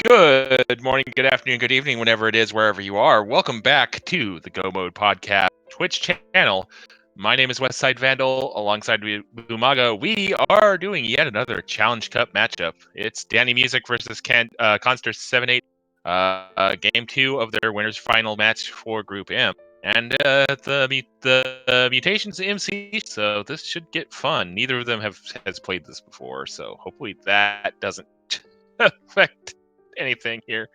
Good morning, good afternoon, good evening, whenever it is, wherever you are. Welcome back to the Go Mode Podcast Twitch channel. My name is Westside Vandal. Alongside Lumaga, we are doing yet another Challenge Cup matchup. It's DannyMusic versus Khanster786, game 2 of their winners final match for Group M. And the mutations MC, so this should get fun. Neither of them has played this before, so hopefully that doesn't affect anything here.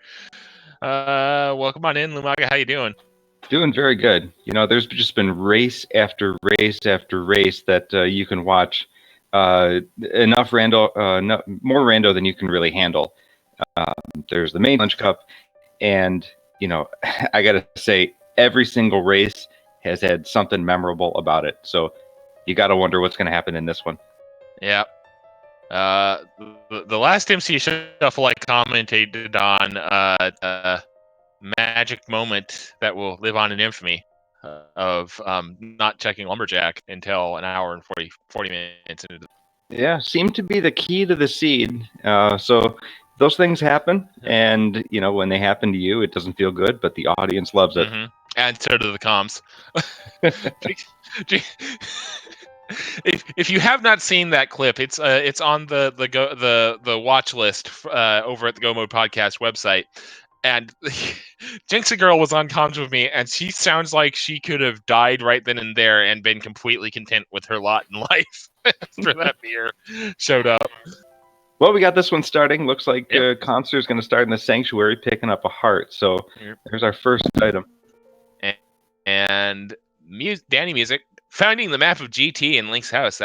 Welcome on in, Lumaga. How you doing? Doing very good. There's just been race after race after race that you can watch. Enough more rando than you can really handle. There's the main Challenge Cup, and I gotta say, every single race has had something memorable about it. So you gotta wonder what's gonna happen in this one. Yeah. The last MC Shuffle I commented on magic moment that will live on in infamy of not checking Lumberjack until an hour and 40 minutes into the... Yeah, seemed to be the key to the seed. So those things happen, and when they happen to you, it doesn't feel good, but the audience loves it. Mm-hmm. And so do the comms. If you have not seen that clip, it's on the watch list over at the Go Mode Podcast website. And Jinxie Girl was on comms with me, and she sounds like she could have died right then and there and been completely content with her lot in life after that beer showed up. Well, we got this one starting. Looks like Khanster is going to start in the Sanctuary, picking up a heart. So there's our first item. And DannyMusic finding the map of GT in Link's house.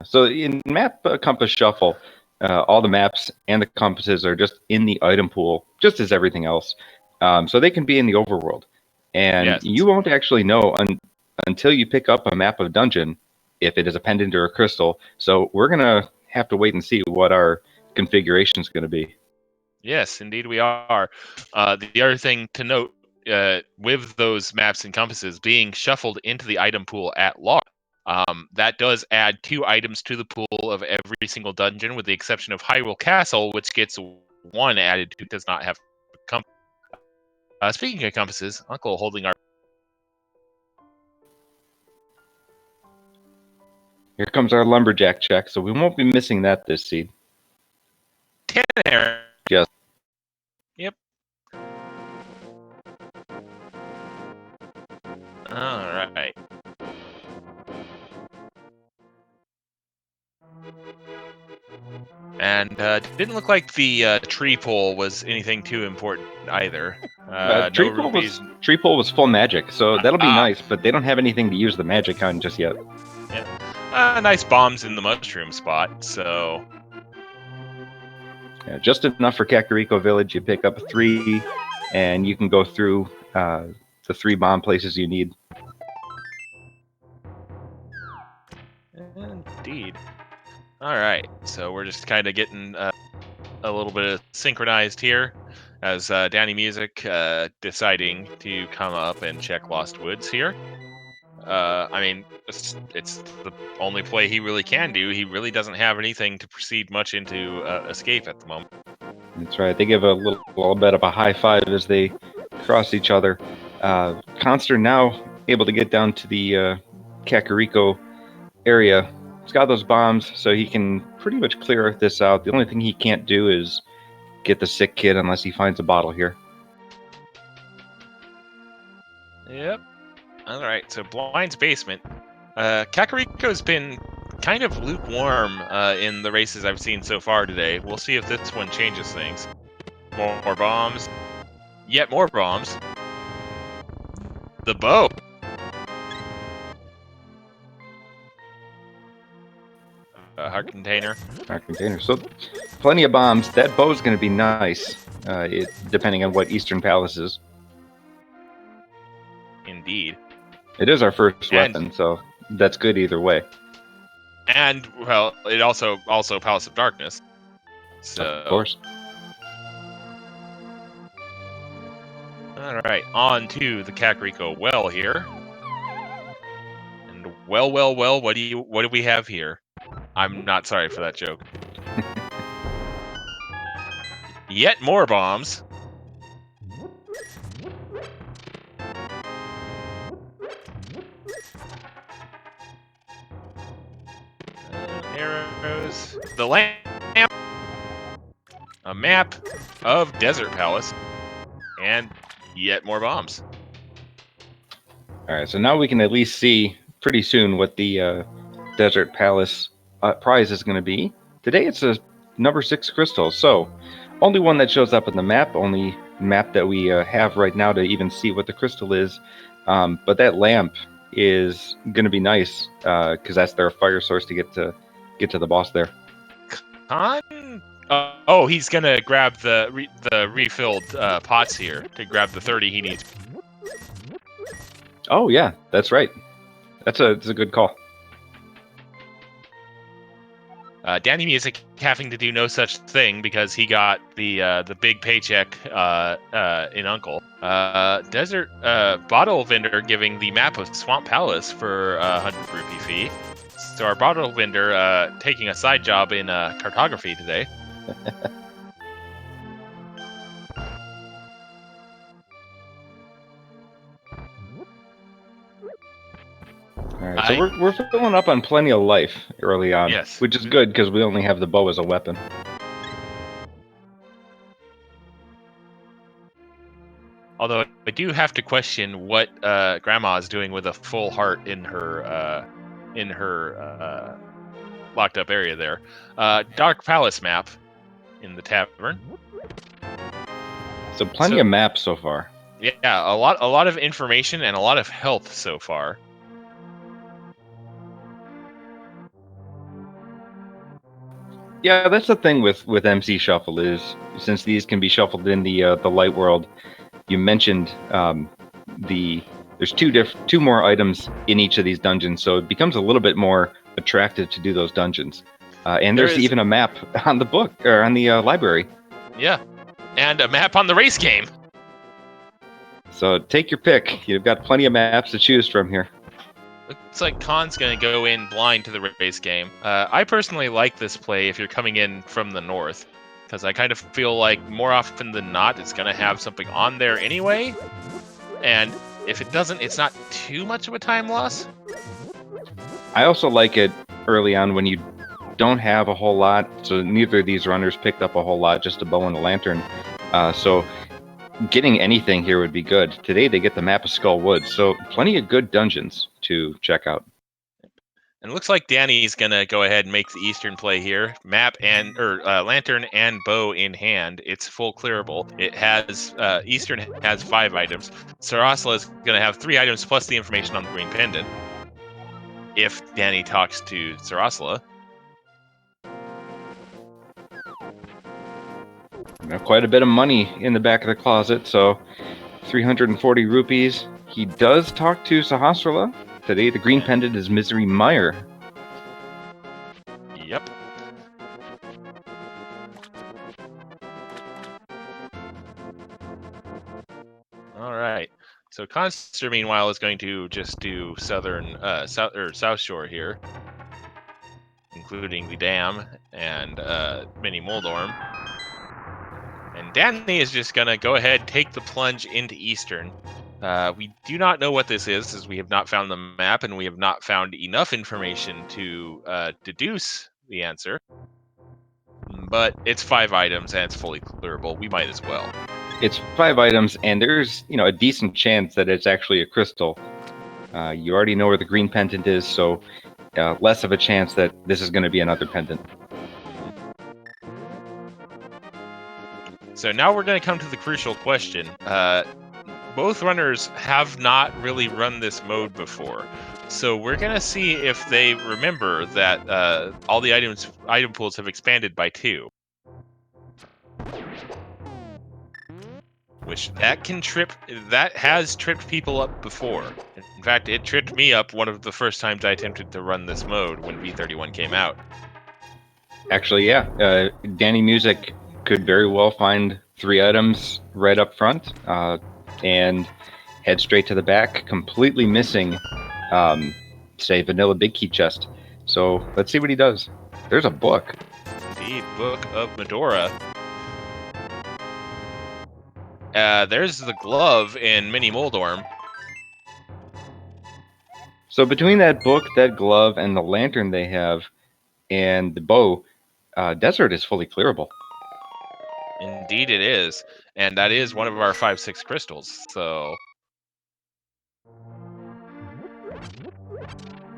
So in map compass shuffle, all the maps and the compasses are just in the item pool, just as everything else. So they can be in the overworld, and you won't actually know until you pick up a map of dungeon if it is a pendant or a crystal. So we're gonna have to wait and see what our configuration is going to be. Yes, indeed we are. The other thing to note, with those maps and compasses being shuffled into the item pool at launch, that does add 2 items to the pool of every single dungeon, with the exception of Hyrule Castle, which gets 1 added to. Does not have a compass. Speaking of compasses, Uncle holding our... Here comes our Lumberjack check, so we won't be missing that this seed. 10 there. Yes. Yep. All right. And didn't look like the tree pole was anything too important either. Tree pole was full magic, so that'll be nice, but they don't have anything to use the magic on just yet. Yeah. Nice bombs in the mushroom spot, so... Yeah, just enough for Kakariko Village. You pick up 3, and you can go through the 3 bomb places you need. Indeed. All right, so we're just kind of getting a little bit of synchronized here as DannyMusic deciding to come up and check Lost Woods here. I mean, it's the only play he really can do. He really doesn't have anything to proceed much into escape at the moment. That's right. They give a little bit of a high five as they cross each other. Khanster now able to get down to the Kakariko area. He's got those bombs, so he can pretty much clear this out. The only thing he can't do is get the sick kid unless he finds a bottle here. Yep. All right, so Blind's basement. Kakariko's been kind of lukewarm in the races I've seen so far today. We'll see if this one changes things. More bombs. Yet more bombs. The bow. Heart container. Heart container. So plenty of bombs. That bow's going to be nice, depending on what Eastern Palace is. Indeed. It is our first weapon, so that's good either way. And, well, it also Palace of Darkness. So, of course. Alright, on to the Kakariko well here. And well, what do we have here? I'm not sorry for that joke. yet more bombs. Arrows. The lamp. A map of Desert Palace. And yet more bombs. All right, so now we can at least see pretty soon what the Desert Palace prize is going to be. Today it's a number 6 crystal, so only one that shows up in the map, only map that we have right now to even see what the crystal is. But that lamp is going to be nice because that's their fire source to get to the boss there. Oh, he's going to grab the refilled pots here to grab the 30 he needs. Oh yeah, that's right. That's a good call. DannyMusic having to do no such thing because he got the big paycheck in Uncle. Desert bottle vendor giving the map of Swamp Palace for 100 rupee fee. So our bottle vendor taking a side job in cartography today. All right, so we're filling up on plenty of life early on, yes, which is good because we only have the bow as a weapon. Although I do have to question what Grandma is doing with a full heart in her locked up area there. Dark Palace map in the tavern. So plenty of maps so far. Yeah, a lot of information and a lot of health so far. Yeah, that's the thing with MC Shuffle is since these can be shuffled in the light world. You mentioned there's two more items in each of these dungeons, so it becomes a little bit more attractive to do those dungeons. And there's even a map on the book or on the library. Yeah, and a map on the race game. So take your pick. You've got plenty of maps to choose from here. Looks like Khan's going to go in blind to the race game. I personally like this play if you're coming in from the north, because I kind of feel like more often than not it's going to have something on there anyway. And if it doesn't, it's not too much of a time loss. I also like it early on when you don't have a whole lot. So neither of these runners picked up a whole lot, just a bow and a lantern. So getting anything here would be good. Today they get the map of Skull Woods, so plenty of good dungeons to check out. And it looks like Danny's gonna go ahead and make the Eastern play here. Map and lantern and bow in hand. It's full clearable. It has Eastern has 5 items. Sarasla is gonna have 3 items plus the information on the green pendant. If Danny talks to Sarasla. Now, quite a bit of money in the back of the closet, so 340 rupees. He does talk to Sahasrala. Today, the green pendant is Misery Meyer. Yep. All right. So Khanster, meanwhile, is going to just do South Shore here, including the dam and Mini Moldorm. And Danny is just going to go ahead, take the plunge into Eastern. We do not know what this is, as we have not found the map, and we have not found enough information to deduce the answer. But it's 5 items, and it's fully clearable. We might as well. It's 5 items, and there's a decent chance that it's actually a crystal. You already know where the green pendant is, so less of a chance that this is going to be another pendant. So now we're going to come to the crucial question. Both runners have not really run this mode before, so we're going to see if they remember that all the item pools have expanded by 2. Which that has tripped people up before. In fact, it tripped me up one of the first times I attempted to run this mode when V31 came out. Actually, yeah. DannyMusic could very well find 3 items right up front and head straight to the back, completely missing, say, Vanilla Big Key Chest. So let's see what he does. There's a book. The Book of Medora. There's the glove in Mini Moldorm. So between that book, that glove, and the lantern they have, and the bow, desert is fully clearable. Indeed it is. And that is one of our 5-6 crystals, so...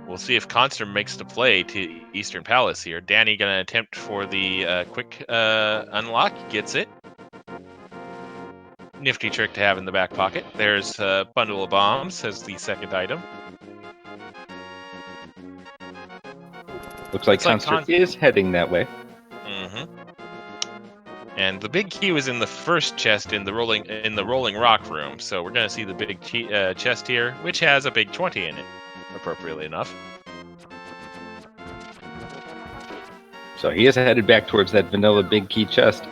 We'll see if Khanster makes the play to Eastern Palace here. Danny gonna attempt for the quick unlock, gets it. Nifty trick to have in the back pocket. There's a bundle of bombs as the second item. Looks like Khanster is heading that way. Mm-hmm. And the big key was in the first chest in the rolling rock room. So we're gonna see the big chest here, which has a big 20 in it, appropriately enough. So he is headed back towards that vanilla big key chest.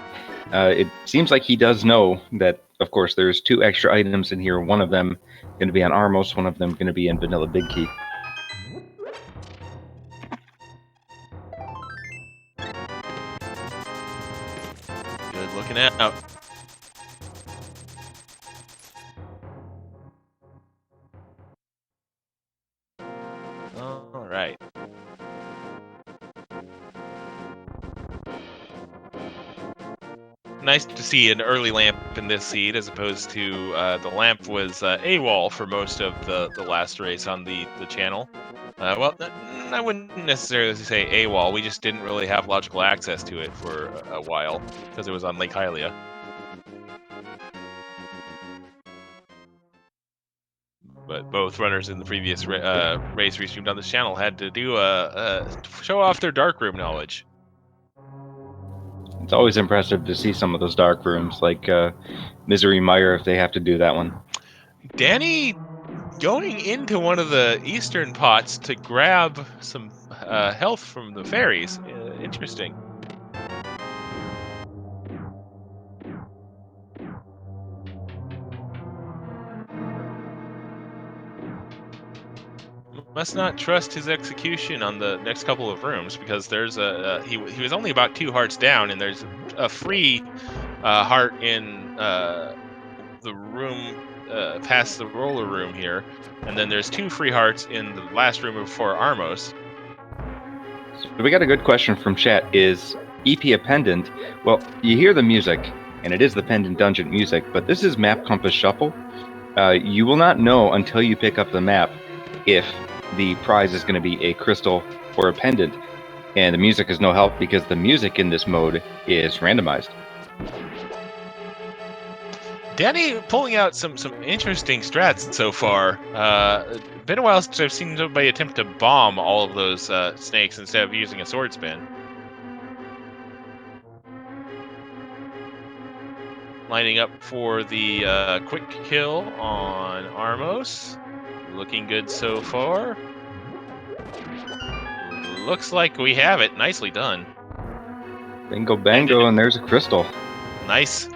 It seems like he does know that, of course, there's 2 extra items in here. One of them going to be on Armos, one of them going to be in vanilla big key. Good looking out. All right. Nice to see an early lamp in this seed, as opposed to the lamp was AWOL for most of the last race on the channel. Well, I wouldn't necessarily say AWOL. We just didn't really have logical access to it for a while because it was on Lake Hylia. But both runners in the previous race restreamed on this channel had to do show off their darkroom knowledge. It's always impressive to see some of those dark rooms, like Misery Mire, if they have to do that one. Danny going into one of the eastern pots to grab some health from the fairies. Interesting. Must not trust his execution on the next couple of rooms, because there's he was only about 2 hearts down, and there's a free heart in the room past the roller room here, and then there's 2 free hearts in the last room before Armos. So we got a good question from chat. Is EP a pendant? Well, you hear the music, and it is the pendant dungeon music, but this is Map Compass Shuffle. You will not know until you pick up the map if the prize is going to be a crystal or a pendant, and the music is no help because the music in this mode is randomized. Danny pulling out some interesting strats so far. Been a while since I've seen somebody attempt to bomb all of those snakes instead of using a sword spin. Lining up for the quick kill on Armos. Looking good so far. Looks like we have it. Nicely done. Bingo bango, and there's a crystal. Nice.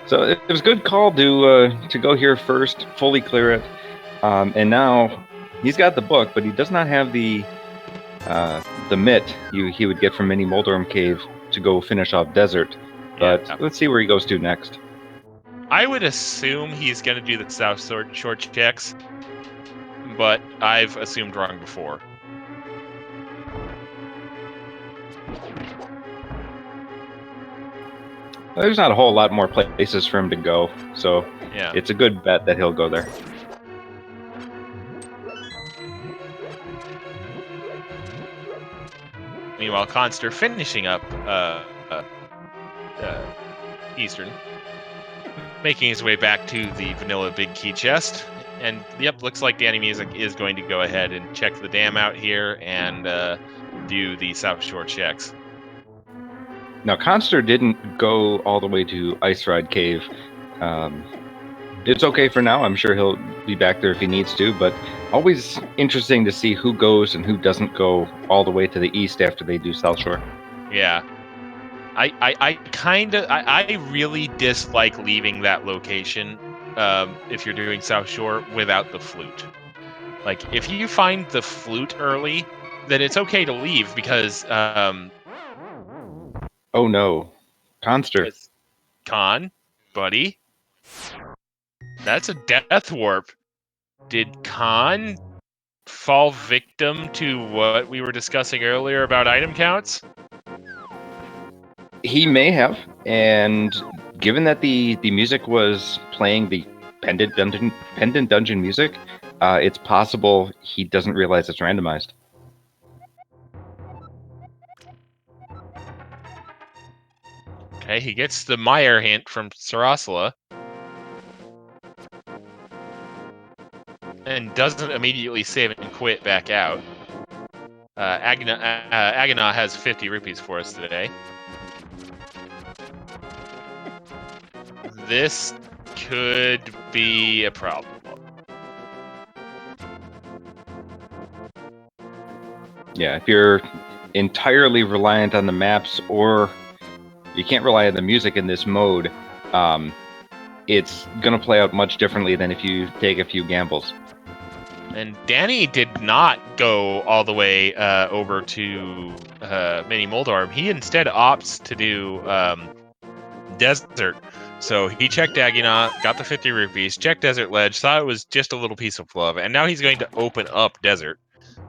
So it was a good call to go here first, fully clear it, and now he's got the book, but he does not have the mitt he would get from Mini Moldorm Cave to go finish off Desert. But yeah, let's see where he goes to next. I would assume he's going to do the South Short checks, but I've assumed wrong before. There's not a whole lot more places for him to go, so yeah, it's a good bet that he'll go there. Meanwhile, Khanster finishing up Eastern, making his way back to the vanilla big key chest. And yep, looks like DannyMusic is going to go ahead and check the dam out here and do the South Shore checks. Now, Khanster didn't go all the way to Ice Ride Cave. It's okay for now. I'm sure he'll be back there if he needs to, but always interesting to see who goes and who doesn't go all the way to the east after they do South Shore. Yeah. I really dislike leaving that location if you're doing South Shore without the flute. Like, if you find the flute early, then it's okay to leave because Oh no, Khanster. It's Khan, buddy. That's a death warp. Did Khan fall victim to what we were discussing earlier about item counts? He may have, and given that the music was playing the pendant dungeon music, it's possible he doesn't realize it's randomized. Okay, he gets the Meyer hint from Sarasala. And doesn't immediately save and quit back out. Agana has 50 rupees for us today. This could be a problem. Yeah, if you're entirely reliant on the maps, or you can't rely on the music in this mode, it's going to play out much differently than if you take a few gambles. And Danny did not go all the way over to Mini Moldorm. He instead opts to do Desert. So he checked Agina, got the 50 rupees, checked Desert Ledge, thought it was just a little piece of fluff, and now he's going to open up Desert,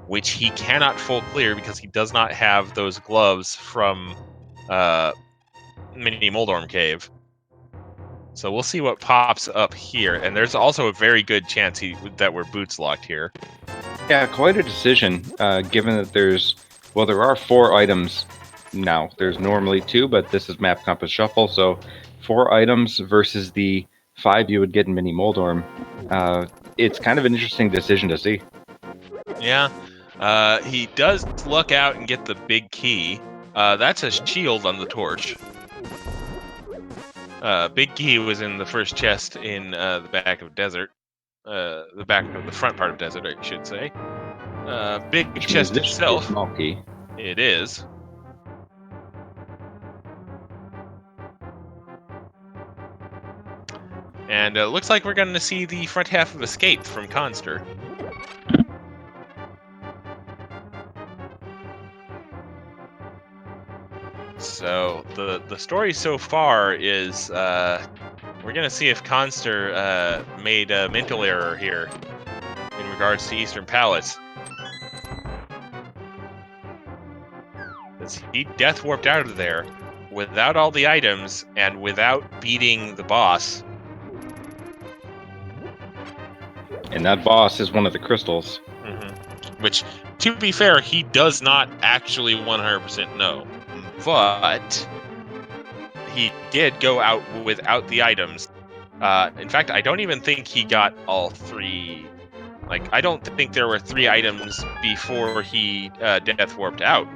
which he cannot full clear because he does not have those gloves from Mini Moldorm Cave. So we'll see what pops up here, and there's also a very good chance that we're boots locked here. Yeah, quite a decision, given that there are 4 items now. There's normally 2, but this is Map Compass Shuffle, so 4 items versus the 5 you would get in Mini Moldorm. It's kind of an interesting decision to see. Yeah, he does luck out and get the big key. That's a shield on the torch. Big key was in the first chest in the back of Desert. The back of the front part of Desert, I should say. Big Which chest means this should be a itself. small key. It is. And it looks like we're going to see the front half of Escape from Khanster. So the story so far is we're going to see if Khanster made a mental error here in regards to Eastern Palace. Because he death warped out of there without all the items and without beating the boss. And that boss is one of the crystals. Mm-hmm. Which, to be fair, he does not actually 100% know. But he did go out without the items. In fact, I don't even think he got all 3. Like, I don't think there were 3 items before he death warped out.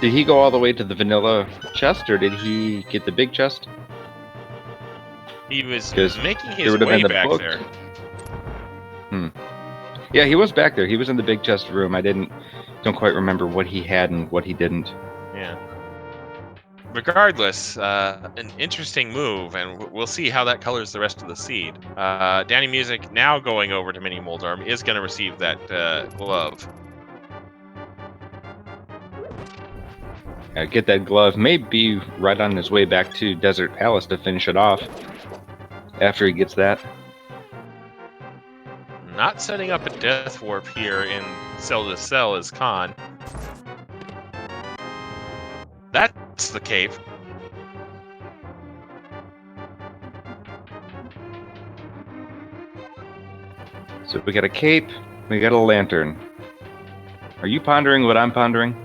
Did he go all the way to the vanilla chest, or did he get the big chest? He was making his way been the back book. there. Yeah, he was back there. He was in the big chest room. I don't quite remember what he had and what he didn't. Yeah. Regardless, an interesting move, and we'll see how that colors the rest of the seed. DannyMusic, now going over to Mini Moldorm, is going to receive that glove. Get that glove. May be right on his way back to Desert Palace to finish it off. After he gets that. Not setting up a death warp here in Cell to Cell is Khan. That's the cave. So we got a cape, we got a lantern. Are you pondering what I'm pondering?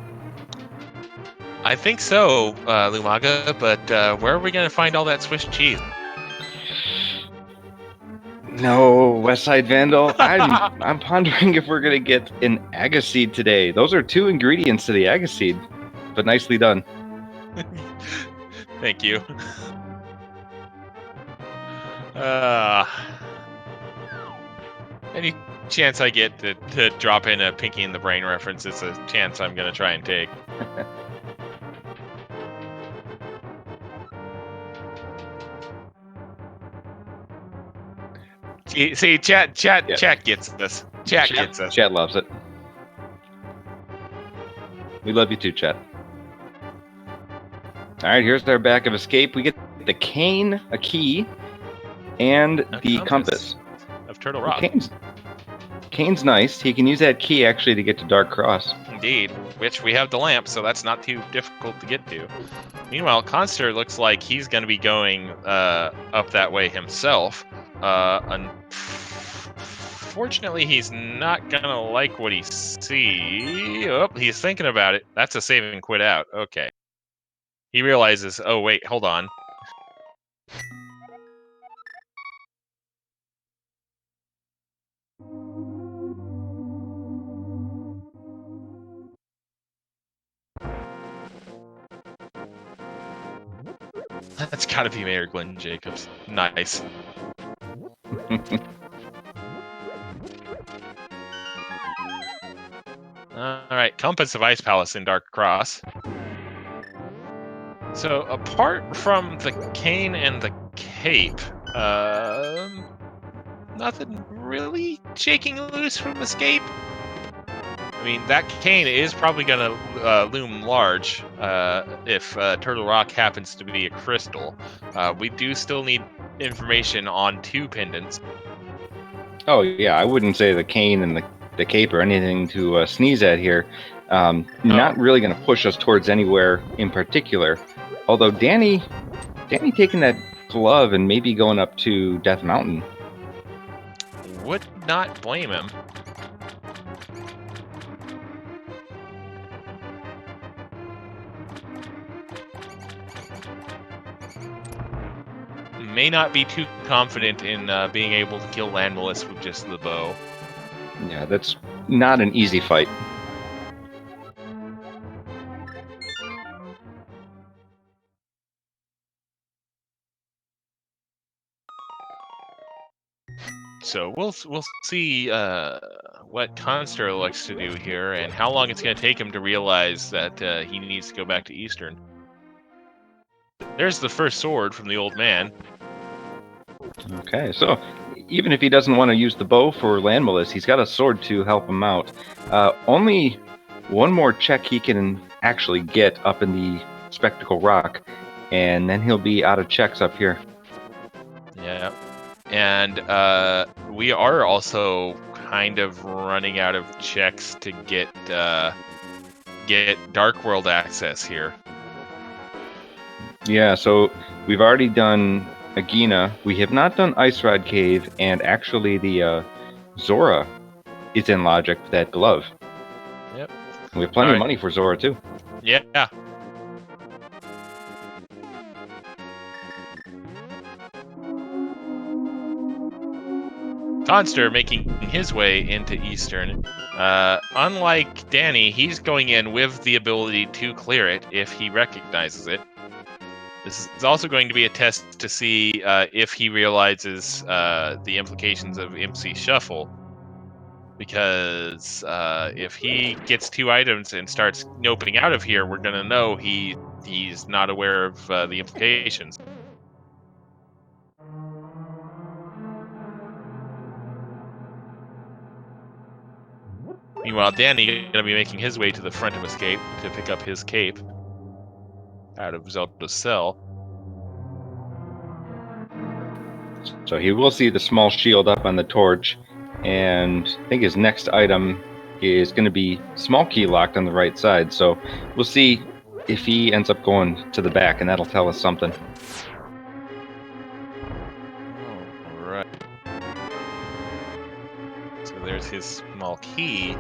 I think so, Lumaga, but where are we going to find all that Swiss cheese? No, Westside Vandal. I'm pondering if we're gonna get an agaseed today. Those are 2 ingredients to the agaseed, but nicely done. Thank you. Any chance I get to drop in a Pinky in the Brain reference, it's a chance I'm gonna try and take. See, chat gets this. Chat gets us. Chat loves it. We love you too, chat. All right, here's our back of escape. We get the cane, a key, and the compass of Turtle Rock. Kane's nice. He can use that key actually to get to Dark Cross. Indeed, which we have the lamp, so that's not too difficult to get to. Meanwhile, Khanster looks like he's going to be going up that way himself. Unfortunately, he's not going to like what he sees. Oh, he's thinking about it. That's a save and quit out. Okay. He realizes, oh, wait, hold on. That's gotta be Mayor Glenn Jacobs. Nice. Alright, Compass of Ice Palace in Dark Cross. So, apart from the cane and the cape, nothing really shaking loose from escape. I mean, that cane is probably going to loom large if Turtle Rock happens to be a crystal. We do still need information on 2 pendants. Oh, yeah, I wouldn't say the cane and the cape or anything to sneeze at here. Not really going to push us towards anywhere in particular. Although Danny taking that glove and maybe going up to Death Mountain. Would not blame him. May not be too confident in being able to kill Landmolus with just the bow. Yeah, that's not an easy fight. So we'll see what Khanster likes to do here and how long it's going to take him to realize that he needs to go back to Eastern. There's the first sword from the old man. Okay, so even if he doesn't want to use the bow for Landmolus, he's got a sword to help him out. Only one more check he can actually get up in the Spectacle Rock, and then he'll be out of checks up here. Yeah. And we are also kind of running out of checks to get Dark World access here. Yeah, so we've already done Agina. We have not done Ice Rod Cave, and actually the Zora is in logic for that glove. Yep. We have plenty of money for Zora too. Yeah. Khanster making his way into Eastern. Unlike Danny, he's going in with the ability to clear it if he recognizes it. This is also going to be a test to see if he realizes the implications of MC Shuffle. Because if he gets 2 items and starts noping out of here, we're going to know he's not aware of the implications. Meanwhile, Danny is going to be making his way to the front of Escape to pick up his cape out of Zelda's cell. So he will see the small shield up on the torch, and I think his next item is going to be small key locked on the right side. So we'll see if he ends up going to the back, and that'll tell us something. All right. So there's his small key.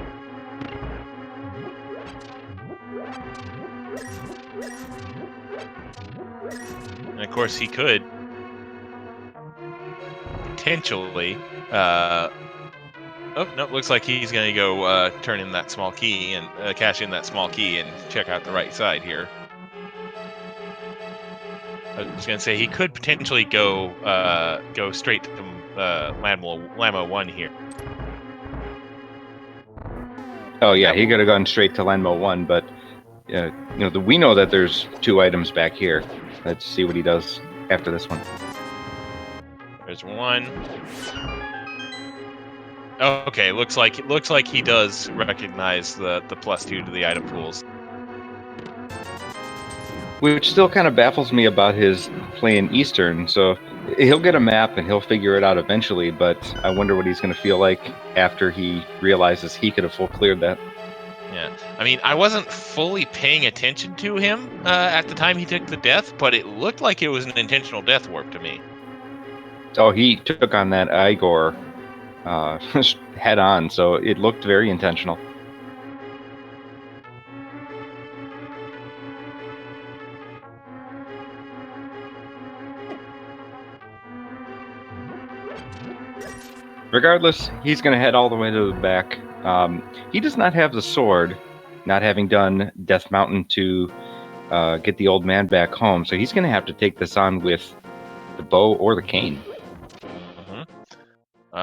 And of course he could potentially oh no, looks like he's gonna go turn in that small key and cash in that small key and check out the right side here. I was gonna say he could potentially go straight to Lamo 1 here. Oh yeah, he could have gone straight to Lamo 1, but we know that there's 2 items back here. Let's see what he does after this one. There's 1. Oh, okay, looks like he does recognize the +2 to the item pools. which still kind of baffles me about his playing Eastern. So he'll get a map and he'll figure it out eventually, but I wonder what he's going to feel like after he realizes he could have full cleared that. Yeah, I mean, I wasn't fully paying attention to him at the time he took the death, but it looked like it was an intentional death warp to me. Oh, he took on that Igor head on, so it looked very intentional. Regardless, he's going to head all the way to the back. He does not have the sword, not having done Death Mountain to get the old man back home, so he's going to have to take this on with the bow or the cane.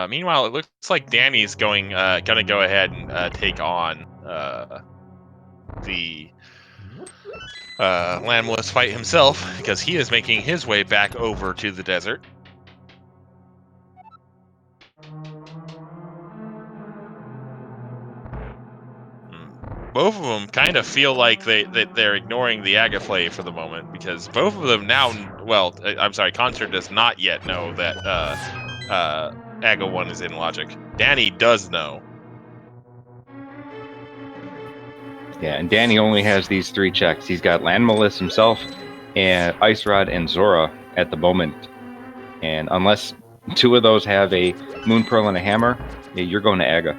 Meanwhile, it looks like Danny's gonna go ahead and take on the Landless fight himself, because he is making his way back over to the desert. Both of them kind of feel like they're ignoring the Agaflay for the moment, because both of them now, well, I'm sorry, Khanster does not yet know that Aga 1 is in logic. Danny does know. Yeah, and Danny only has these 3 checks. He's got Landmalus himself, and Ice Rod and Zora at the moment. And unless 2 of those have a Moon Pearl and a hammer, yeah, you're going to Aga.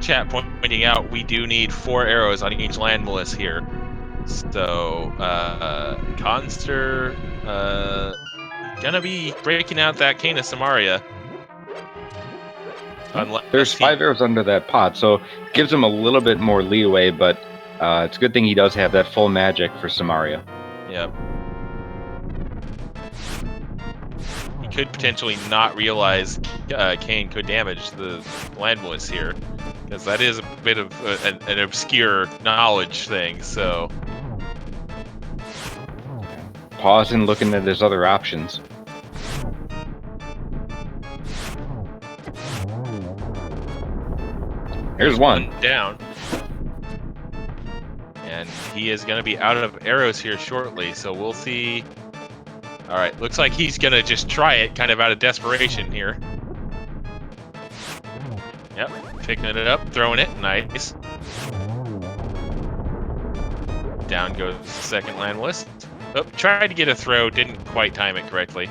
Chat pointing out we do need 4 arrows on each Landmalus here. So, Khanster, gonna be breaking out that Cane of Samaria. There's 5 arrows under that pot, so gives him a little bit more leeway, but it's a good thing he does have that full magic for Samaria. Yep. He could potentially not realize Cane could damage the Landmalus here, because that is a bit of an obscure knowledge thing, so... Pausing, looking at his other options. Here's one down. And he is going to be out of arrows here shortly, so we'll see. All right, looks like he's going to just try it kind of out of desperation here. Yep, picking it up, throwing it, nice. Down goes the second Landless. Oh, tried to get a throw, didn't quite time it correctly.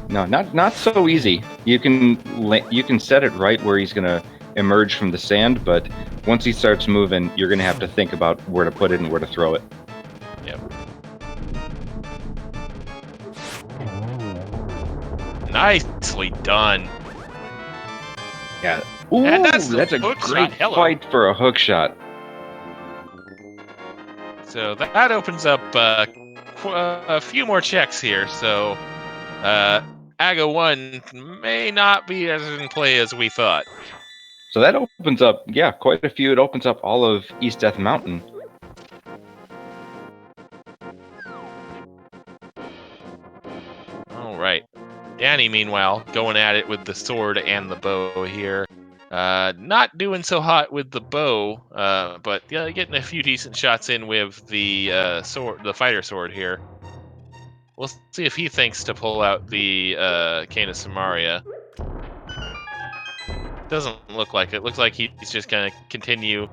No, not so easy. You can set it right where he's going to emerge from the sand, but once he starts moving, you're going to have to think about where to put it and where to throw it. Yep. Nicely done. Yeah. Ooh, and that's a great fight for a hook shot. So that opens up a few more checks here. So Aga 1 may not be as in play as we thought. So that opens up, yeah, quite a few. It opens up all of East Death Mountain. All right. Danny, meanwhile, going at it with the sword and the bow here. Not doing so hot with the bow, but getting a few decent shots in with the sword, the fighter sword here. We'll see if he thinks to pull out the Cane of Samaria. Doesn't look like it. Looks like he's just gonna continue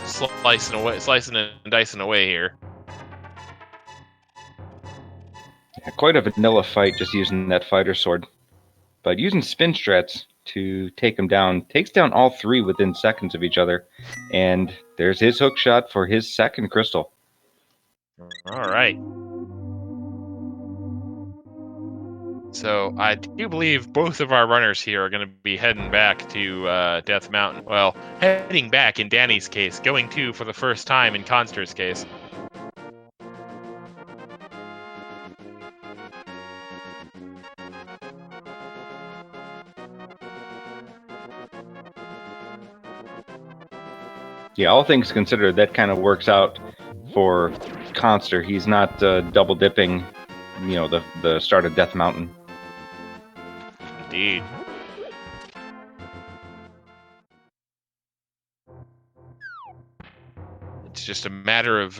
slicing and dicing away here. Yeah, quite a vanilla fight just using that fighter sword, but using spin strats to take him down, takes down all 3 within seconds of each other, and there's his hook shot for his second crystal. All right. So I do believe both of our runners here are going to be heading back to Death Mountain. Well, heading back in Danny's case, going to for the first time in Khanster's case. Yeah, all things considered, that kind of works out for Khanster. He's not double dipping, the start of Death Mountain. Indeed. just a matter of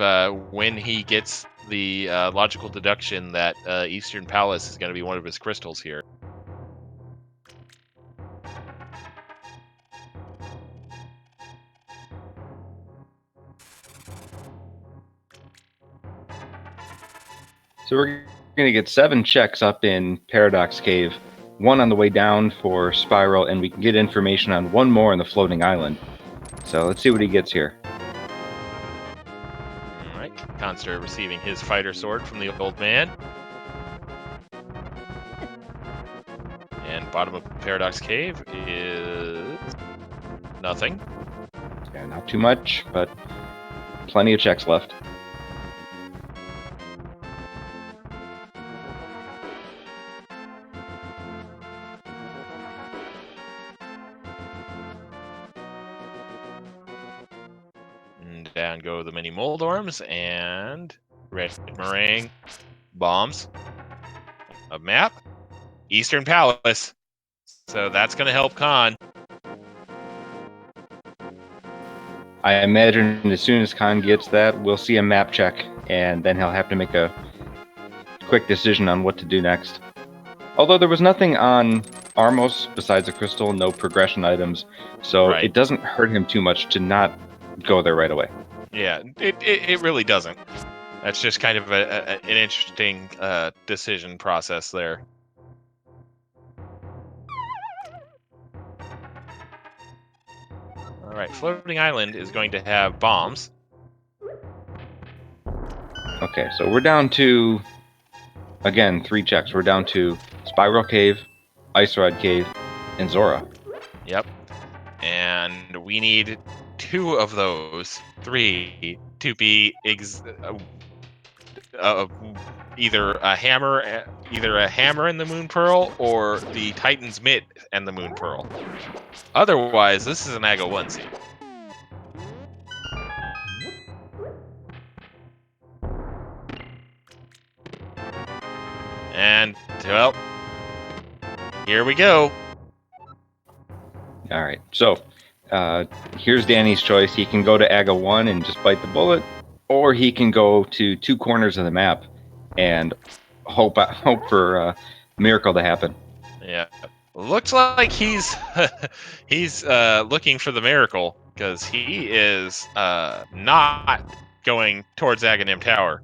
when he gets the logical deduction that Eastern Palace is going to be one of his crystals here. So we're going to get 7 checks up in Paradox Cave, 1 on the way down for Spiral, and we can get information on 1 more on the floating island. So let's see what he gets here. All right, Khanster receiving his fighter sword from the old man. And bottom of Paradox Cave is nothing. Yeah, not too much, but plenty of checks left. And down go the mini Moldorms and red meringue bombs. A map, Eastern Palace. So that's going to help Khan. I imagine as soon as Khan gets that, we'll see a map check, and then he'll have to make a quick decision on what to do next. Although there was nothing on Armos besides a crystal, no progression items, so Right. it doesn't hurt him too much to not go there right away. Yeah, it really doesn't. That's just kind of an interesting decision process there. All right, floating island is going to have bombs. Okay, so we're down to, again, 3 checks. We're down to Spiral Cave, Ice Rod Cave, and Zora. Yep. And we need 2 of those 3 to be either a hammer in the Moon Pearl or the Titan's Mitt and the Moon Pearl. Otherwise, this is an AGA onesie. And, well, here we go. All right, so here's Danny's choice. He can go to AGA 1 and just bite the bullet, or he can go to 2 corners of the map and hope for a miracle to happen. Yeah. Looks like he's he's looking for the miracle, because he is not going towards Aghanim Tower.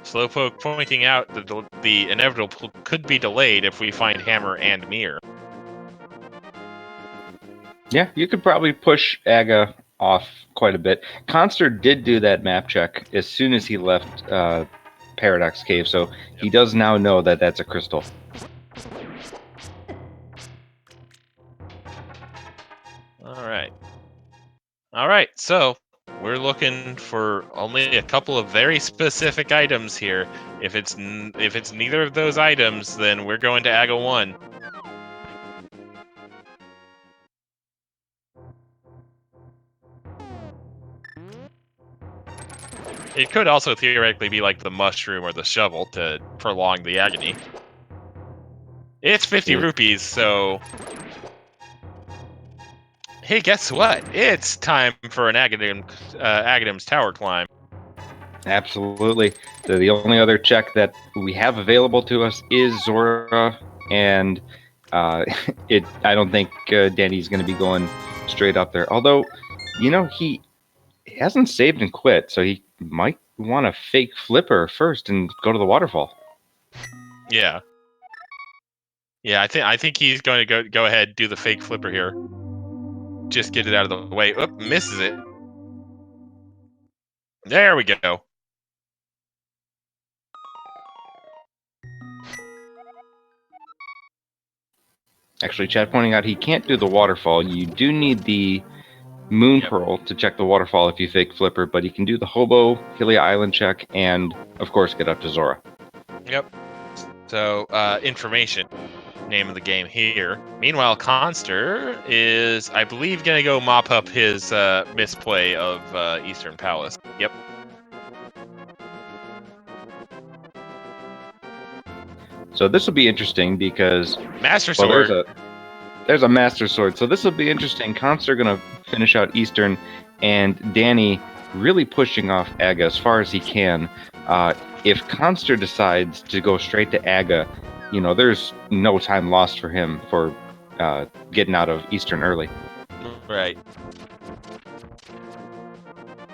Slowpoke pointing out that the inevitable could be delayed if we find Hammer and Mir. Yeah, you could probably push AGA off quite a bit. Khanster did do that map check as soon as he left Paradox Cave, so he does now know that that's a crystal. All right, so we're looking for only a couple of very specific items here. If it's neither of those items, then we're going to AGA 1. It could also theoretically be like the mushroom or the shovel to prolong the agony. It's 50 rupees, so... Hey, guess what? It's time for an Aghanim's Tower climb. Absolutely. So the only other check that we have available to us is Zora, and I don't think Danny's going to be going straight up there. Although, he hasn't saved and quit, so he might want to fake flipper first and go to the waterfall. Yeah. Yeah, I think he's going to go ahead, do the fake flipper here. Just get it out of the way. Oop, misses it. There we go. Actually, Chad pointing out he can't do the waterfall. You do need the Moon Pearl to check the waterfall if you fake flipper, but he can do the Hobo, Hylia Island check, and, of course, get up to Zora. Yep. So, information. Name of the game here. Meanwhile, Khanster is, I believe, going to go mop up his misplay of Eastern Palace. Yep. So this will be interesting because Master Sword. There's a Master Sword. So this will be interesting. Khanster going to finish out Eastern, and Danny really pushing off Aga as far as he can. If Khanster decides to go straight to Aga, there's no time lost for him for getting out of Eastern early. Right.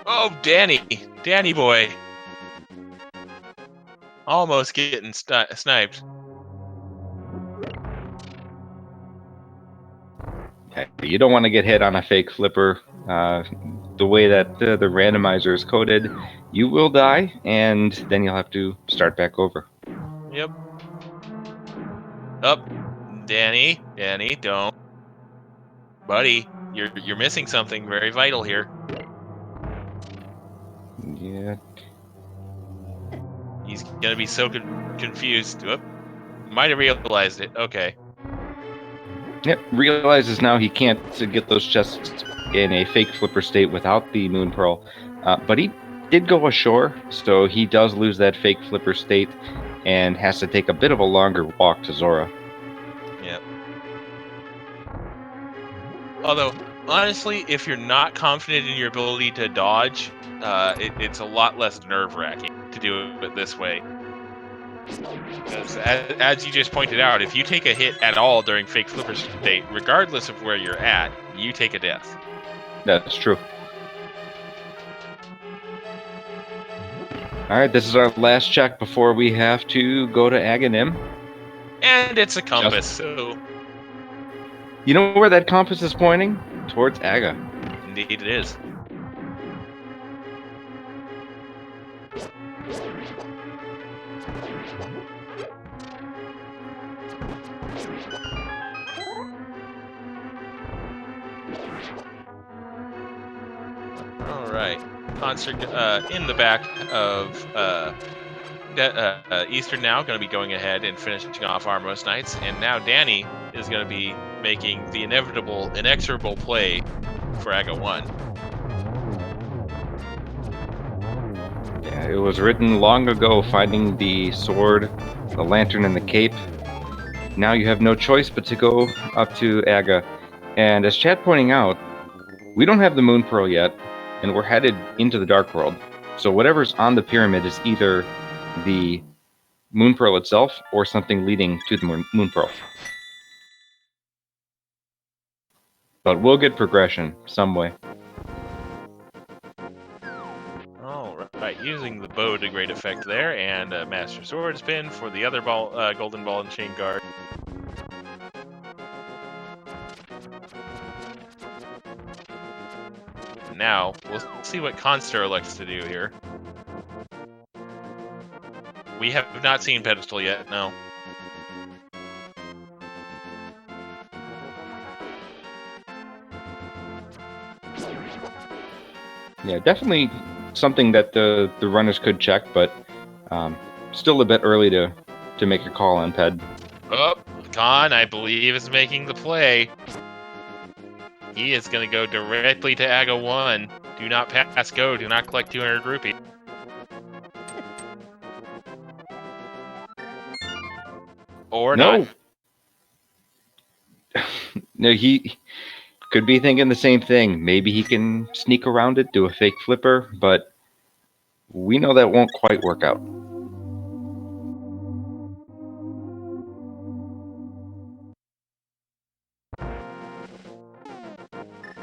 Oh, Danny boy. Almost getting sniped. You don't want to get hit on a fake flipper. The way that the randomizer is coded, you will die, and then you'll have to start back over. Yep. Up, Danny, don't, buddy. You're missing something very vital here. Yeah. He's gonna be so confused. Whoop. Might have realized it. Okay. Yep. Realizes now he can't get those chests in a fake flipper state without the Moon Pearl, but he did go ashore, so he does lose that fake flipper state and has to take a bit of a longer walk to Zora. Yep. Although, honestly, if you're not confident in your ability to dodge, it's a lot less nerve-wracking to do it this way. Because, as you just pointed out, if you take a hit at all during fake flipper state, regardless of where you're at, you take a death. That's true. All right, this is our last check before we have to go to Aghanim. And it's a compass, so... You know where that compass is pointing? Towards Aga. Indeed it is. Alright. Concert in the back of Eastern now, going to be going ahead and finishing off Armos Knights, and now Danny is going to be making the inexorable play for Aga 1. Yeah, it was written long ago, finding the sword, the lantern, and the cape. Now you have no choice but to go up to Aga. And as Chad pointing out, we don't have the Moon Pearl yet, and we're headed into the Dark World. So whatever's on the pyramid is either the Moon Pearl itself or something leading to the Moon Pearl. But we'll get progression some way. Alright, using the bow to great effect there, and Master Sword spin for the other golden ball and chain guard. Now, we'll see what Khanster elects to do here. We have not seen Pedestal yet, no. Yeah, definitely something that the runners could check, but still a bit early to make a call on Ped. Oh, Khan, I believe, is making the play. He is going to go directly to Aga 1. Do not pass go. Do not collect 200 rupees. Or not. No, he could be thinking the same thing. Maybe he can sneak around it, do a fake flipper, but we know that won't quite work out.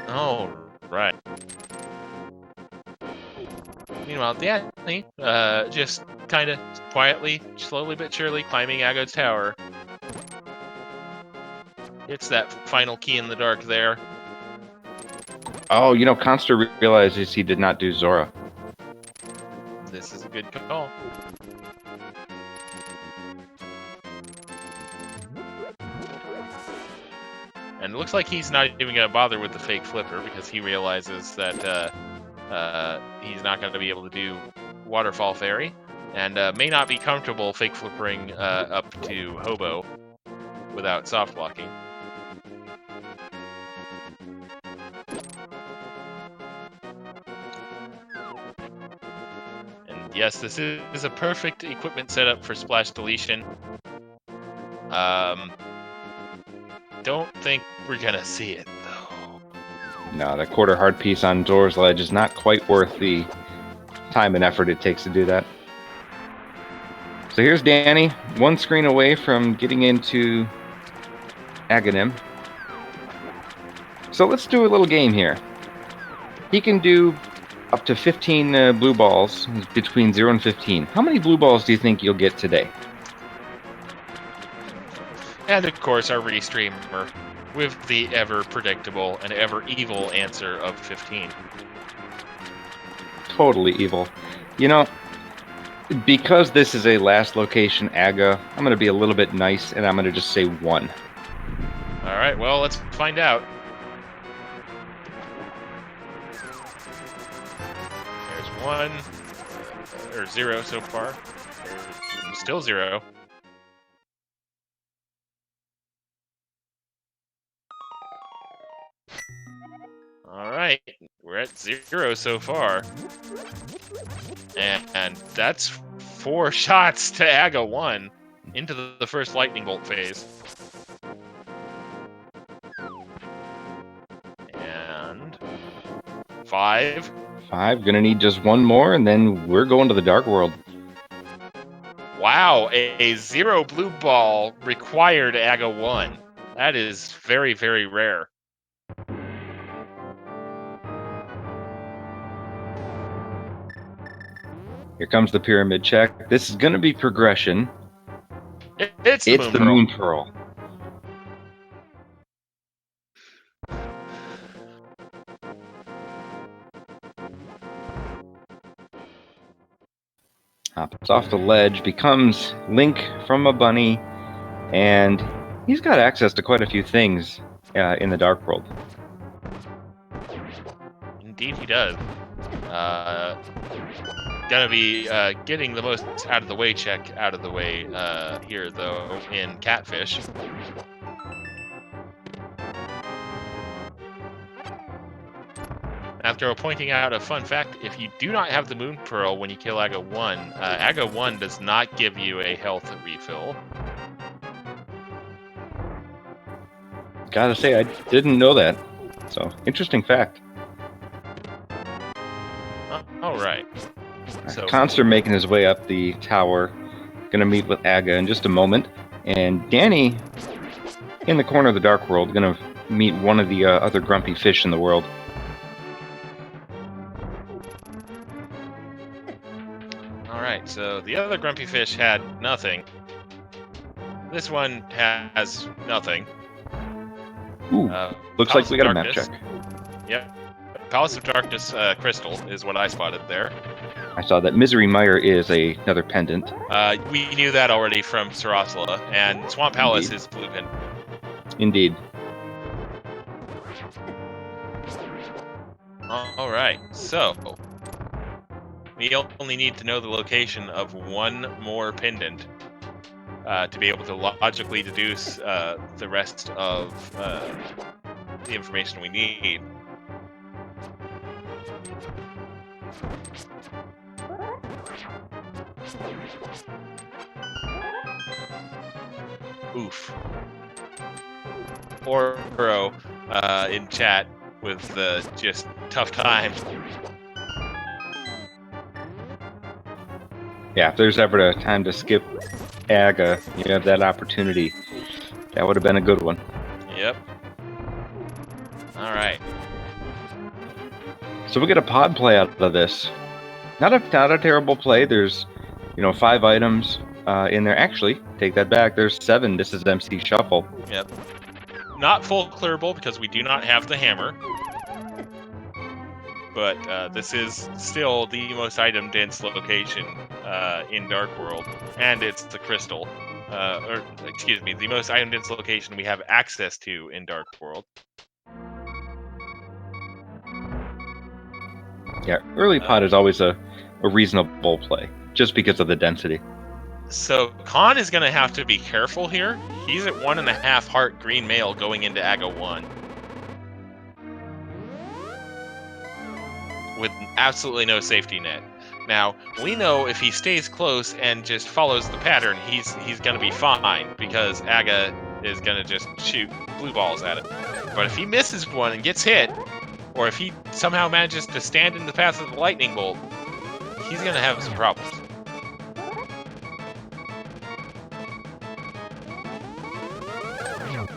Oh, right. Meanwhile, Danny, just kind of quietly, slowly but surely climbing Aga's tower. It's that final key in the dark there. Oh, Khanster realizes he did not do Zora. This is a good call. And it looks like he's not even going to bother with the fake flipper because he realizes that he's not going to be able to do Waterfall Fairy, and may not be comfortable fake flippering up to Hobo without soft blocking. And yes, this is a perfect equipment setup for splash deletion. don't think we're gonna see it, though. No, the quarter heart piece on Door's Ledge is not quite worth the time and effort it takes to do that. So here's Danny, one screen away from getting into Aghanim. So let's do a little game here. He can do up to 15 blue balls between 0 and 15. How many blue balls do you think you'll get today? And of course, our restreamer with the ever predictable and ever evil answer of 15. Totally evil. You know, because this is a last location Aga, I'm going to be a little bit nice and I'm going to just say 1. All right, well, let's find out. There's 1, or 0 so far. There's still 0. All right, we're at 0 so far. And that's 4 shots to Aga 1 into the first lightning bolt phase. And 5. 5, gonna need just 1 more, and then we're going to the Dark World. Wow, a 0 blue ball required Aga 1. That is very, very rare. Here comes the pyramid check. This is gonna be progression. It's the Moon Pearl. Hops off the ledge, becomes Link from a bunny, and he's got access to quite a few things in the Dark World. Indeed, he does. Gonna be getting the most out of the way check out of the way here, though, in Catfish. After pointing out a fun fact, if you do not have the Moon Pearl when you kill Aga 1, Aga 1 does not give you a health refill. Gotta say, I didn't know that. So, interesting fact. All right. So, Khanster making his way up the tower. Gonna meet with Aga in just a moment. And Danny, in the corner of the Dark World, gonna meet one of the other grumpy fish in the world. Alright, so the other grumpy fish had nothing. This one has nothing. Ooh, looks like we got a map check. Yep. Palace of Darkness crystal is what I spotted there. I saw that Misery Mire is another pendant. We knew that already from Sarasala, and Swamp Palace is blue pendant. Indeed. Alright, so we only need to know the location of 1 more pendant to be able to logically deduce the rest of the information we need. Oof. Oro in chat with just tough time. Yeah, if there's ever a time to skip Aga, you have that opportunity. That would have been a good one. Yep. Alright. So we get a pod play out of this. Not a terrible play. There's, 5 items in there. Actually, take that back. There's 7. This is MC Shuffle. Yep. Not full clearable because we do not have the hammer. But this is still the most item dense location in Dark World, and it's the crystal. Or excuse me, the most item dense location we have access to in Dark World. Yeah, early pod is always a reasonable play, just because of the density. So Khan is going to have to be careful here. He's at 1.5 heart green mail going into Aga 1. With absolutely no safety net. Now, we know if he stays close and just follows the pattern, he's going to be fine, because Aga is gonna just shoot blue balls at it. But if he misses one and gets hit, or if he somehow manages to stand in the path of the lightning bolt, he's gonna have some problems.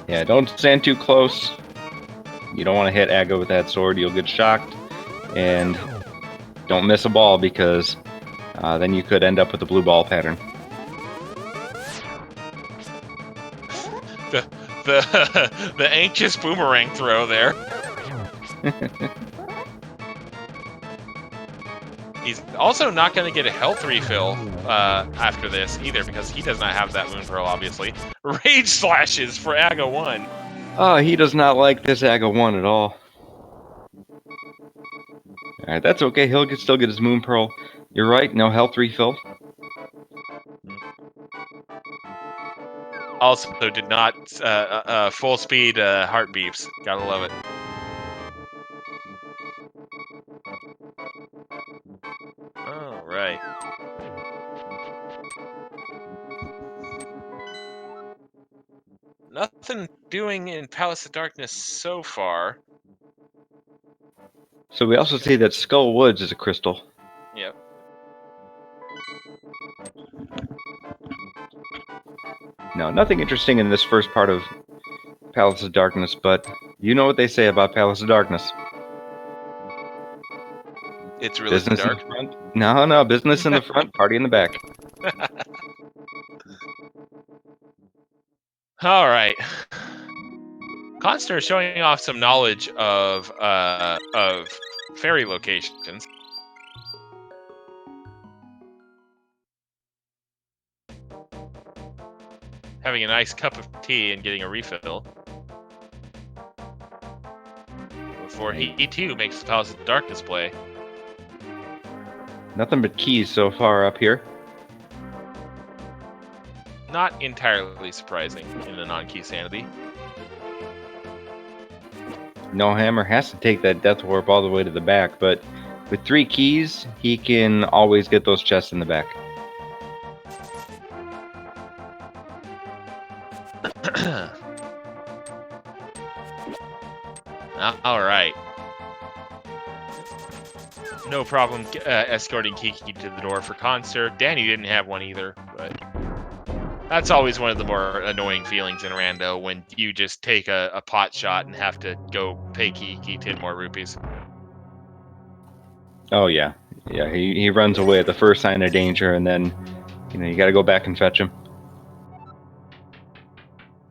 Yeah, don't stand too close. You don't want to hit Aga with that sword. You'll get shocked. And don't miss a ball, because then you could end up with a blue ball pattern. The anxious boomerang throw there. He's also not going to get a health refill after this either, because he does not have that Moon Pearl, obviously. Rage Slashes for Aga 1. Oh, he does not like this Aga 1 at all. Alright, that's okay. He'll still get his Moon Pearl. You're right, no health refill. Also did not full speed heart beeps. Gotta love it. All right. Nothing doing in Palace of Darkness so far. So we also see that Skull Woods is a crystal. Yep. No, nothing interesting in this first part of Palace of Darkness, but you know what they say about Palace of Darkness. It's really Business dark. in the front? No, business in the front, party in the back. All right. Khanster is showing off some knowledge of fairy locations. Having a nice cup of tea and getting a refill. Before he too makes the Palace of Darkness play. Nothing but keys so far up here. Not entirely surprising in a non-key sanity. No Hammer has to take that Death Warp all the way to the back, but with 3 keys, he can always get those chests in the back. All right. No problem escorting Kiki to the door for Khanster. Danny didn't have one either, but that's always one of the more annoying feelings in Rando, when you just take a pot shot and have to go pay Kiki 10 more rupees. Oh yeah. Yeah, he runs away at the first sign of danger, and then you gotta go back and fetch him.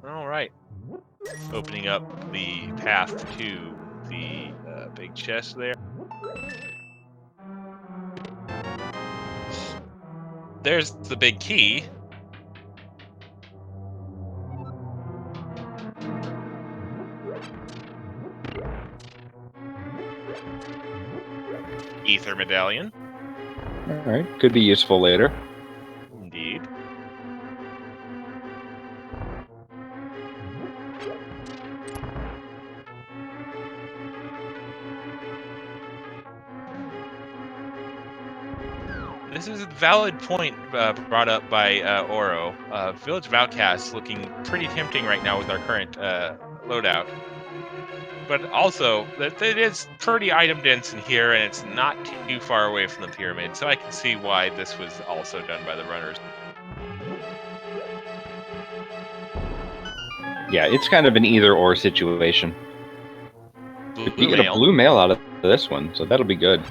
All right. Opening up the path to the big chest there. There's the big key. Ether medallion. Alright, could be useful later. Indeed. This is a valid point brought up by Oro. Village of Outcasts looking pretty tempting right now with our current loadout. But also, it is pretty item dense in here, and it's not too far away from the pyramid, so I can see why this was also done by the runners. Yeah, it's kind of an either-or situation. Blue You get a blue mail out of this one, so that'll be good.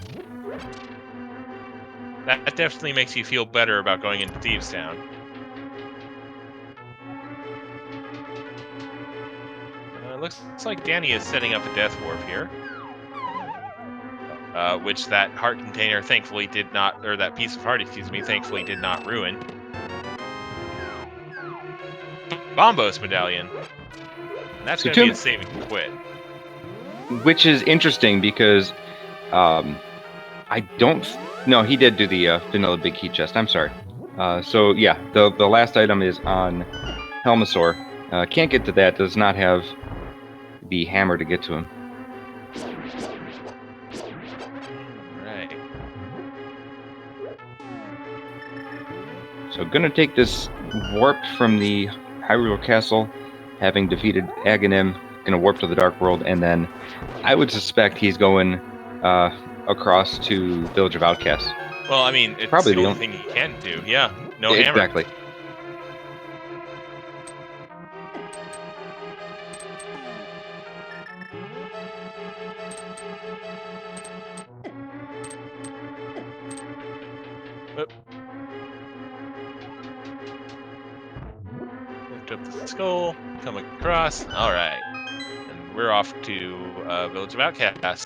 That definitely makes you feel better about going into Thieves Town. Looks like Danny is setting up a Death Warp here. Which that heart container thankfully did not, or that piece of heart, excuse me, thankfully did not ruin. Bombos medallion. And that's going to be a save and quit. Which is interesting because I don't... No, he did do the vanilla big key chest. I'm sorry. So yeah, the last item is on Helmasaur. Can't get to that. Does not have the hammer to get to him. Right. So gonna take this warp from the Hyrule Castle having defeated Aghanim, going to warp to the Dark World, and then I would suspect he's going across to Village of Outcasts. Well, I mean, it's Probably the only thing he can do. Yeah, no hammer. Exactly. Lift up the skull, come across. All right, and we're off to Village of Outcasts.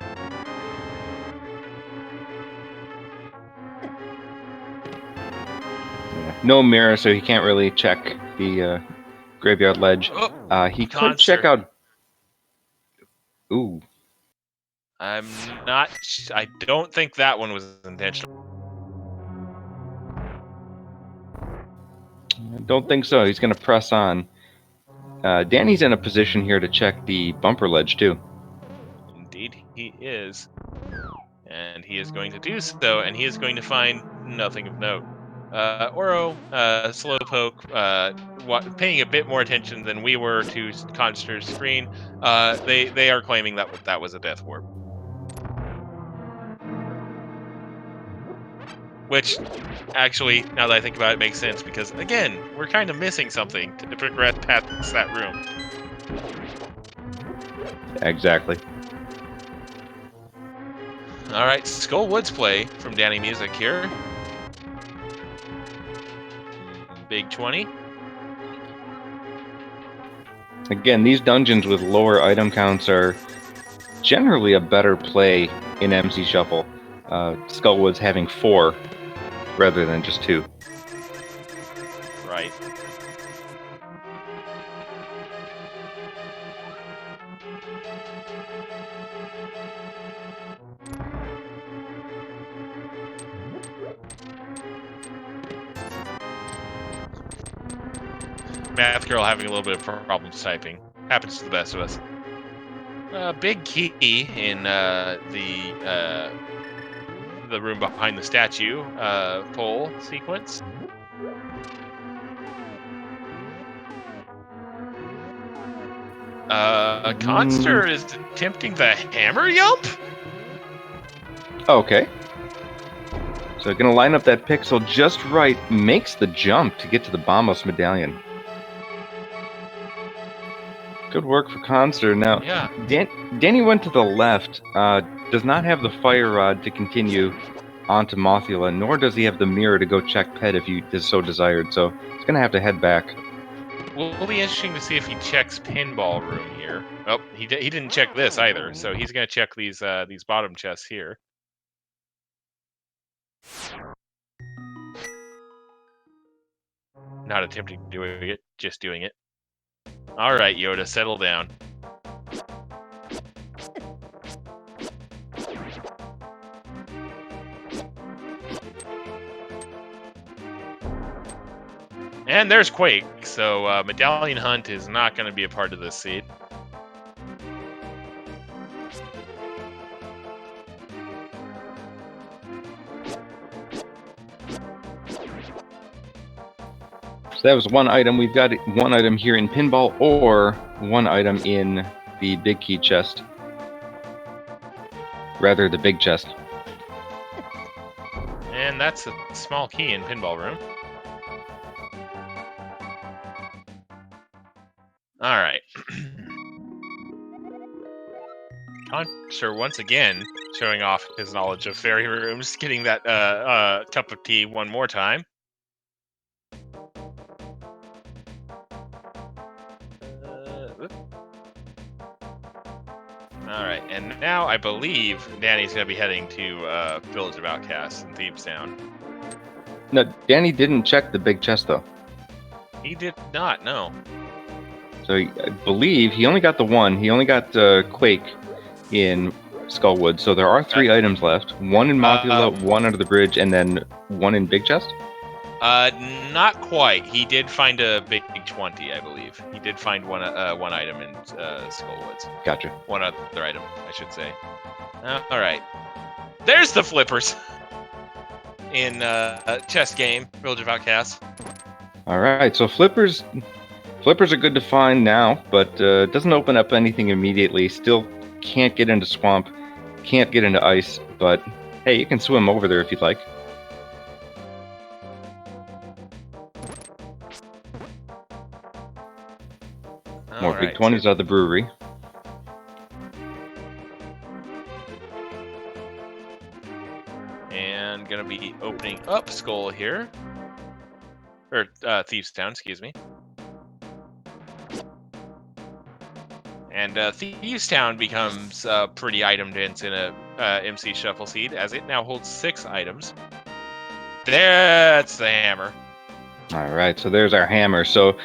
Yeah. No mirror, so he can't really check the graveyard ledge. He could check out. Ooh. I'm not. I don't think that one was intentional. I don't think so. He's going to press on. Danny's in a position here to check the bumper ledge too. Indeed, he is. And he is going to do so, and he is going to find nothing of note. Oro, Slowpoke, paying a bit more attention than we were to Khanster's screen. They are claiming that was a death warp. Which, actually, now that I think about it, makes sense, because, again, we're kind of missing something to progress past that room. Exactly. Alright, Skull Woods play from DannyMusic here. Big 20. Again, these dungeons with lower item counts are generally a better play in MC Shuffle. Skullwood's having 4 rather than just 2. Right. Math Girl having a little bit of problems typing. Happens to the best of us. Big key in the room behind the statue pole sequence. Khanster is attempting the hammer yump? Okay. So gonna line up that pixel just right, makes the jump to get to the Bombos medallion. Good work for Khanster. Now, yeah. Danny went to the left, does not have the fire rod to continue onto Mothula, nor does he have the mirror to go check Pet if he is so desired, so he's going to have to head back. Well, it'll be interesting to see if he checks Pinball Room here. Oh, he didn't check this either, so he's going to check these bottom chests here. Not attempting to do it, just doing it. All right, Yoda, settle down. And there's Quake, so Medallion Hunt is not going to be a part of this seed. So that was one item. We've got one item here in Pinball, or one item in the big key chest. Rather, the big chest. And that's a small key in Pinball Room. All right. Khanster once again showing off his knowledge of fairy rooms, getting that cup of tea one more time. All right, and now I believe Danny's going to be heading to Village of Outcasts in Thebes Town. No, Danny didn't check the big chest, though. He did not, no. So I believe he only got the one. He only got Quake in Skullwood. So there are 3 items left. One in Mothula, one under the bridge, and then one in big chest? Not quite. He did find a big 20, I believe. He did find one item in Skullwoods. Gotcha. One other item, I should say. All right. There's the flippers in chess game, Village of Outcasts. All right. So flippers Flippers are good to find now, but doesn't open up anything immediately. Still can't get into swamp, can't get into ice, but hey, you can swim over there if you'd like. More big 20s out of the brewery. And gonna be opening up Skull here. Or Thieves Town, excuse me. And Thieves Town becomes pretty item dense in a MC Shuffle Seed, as it now holds 6 items. That's the hammer. All right, so there's our hammer. So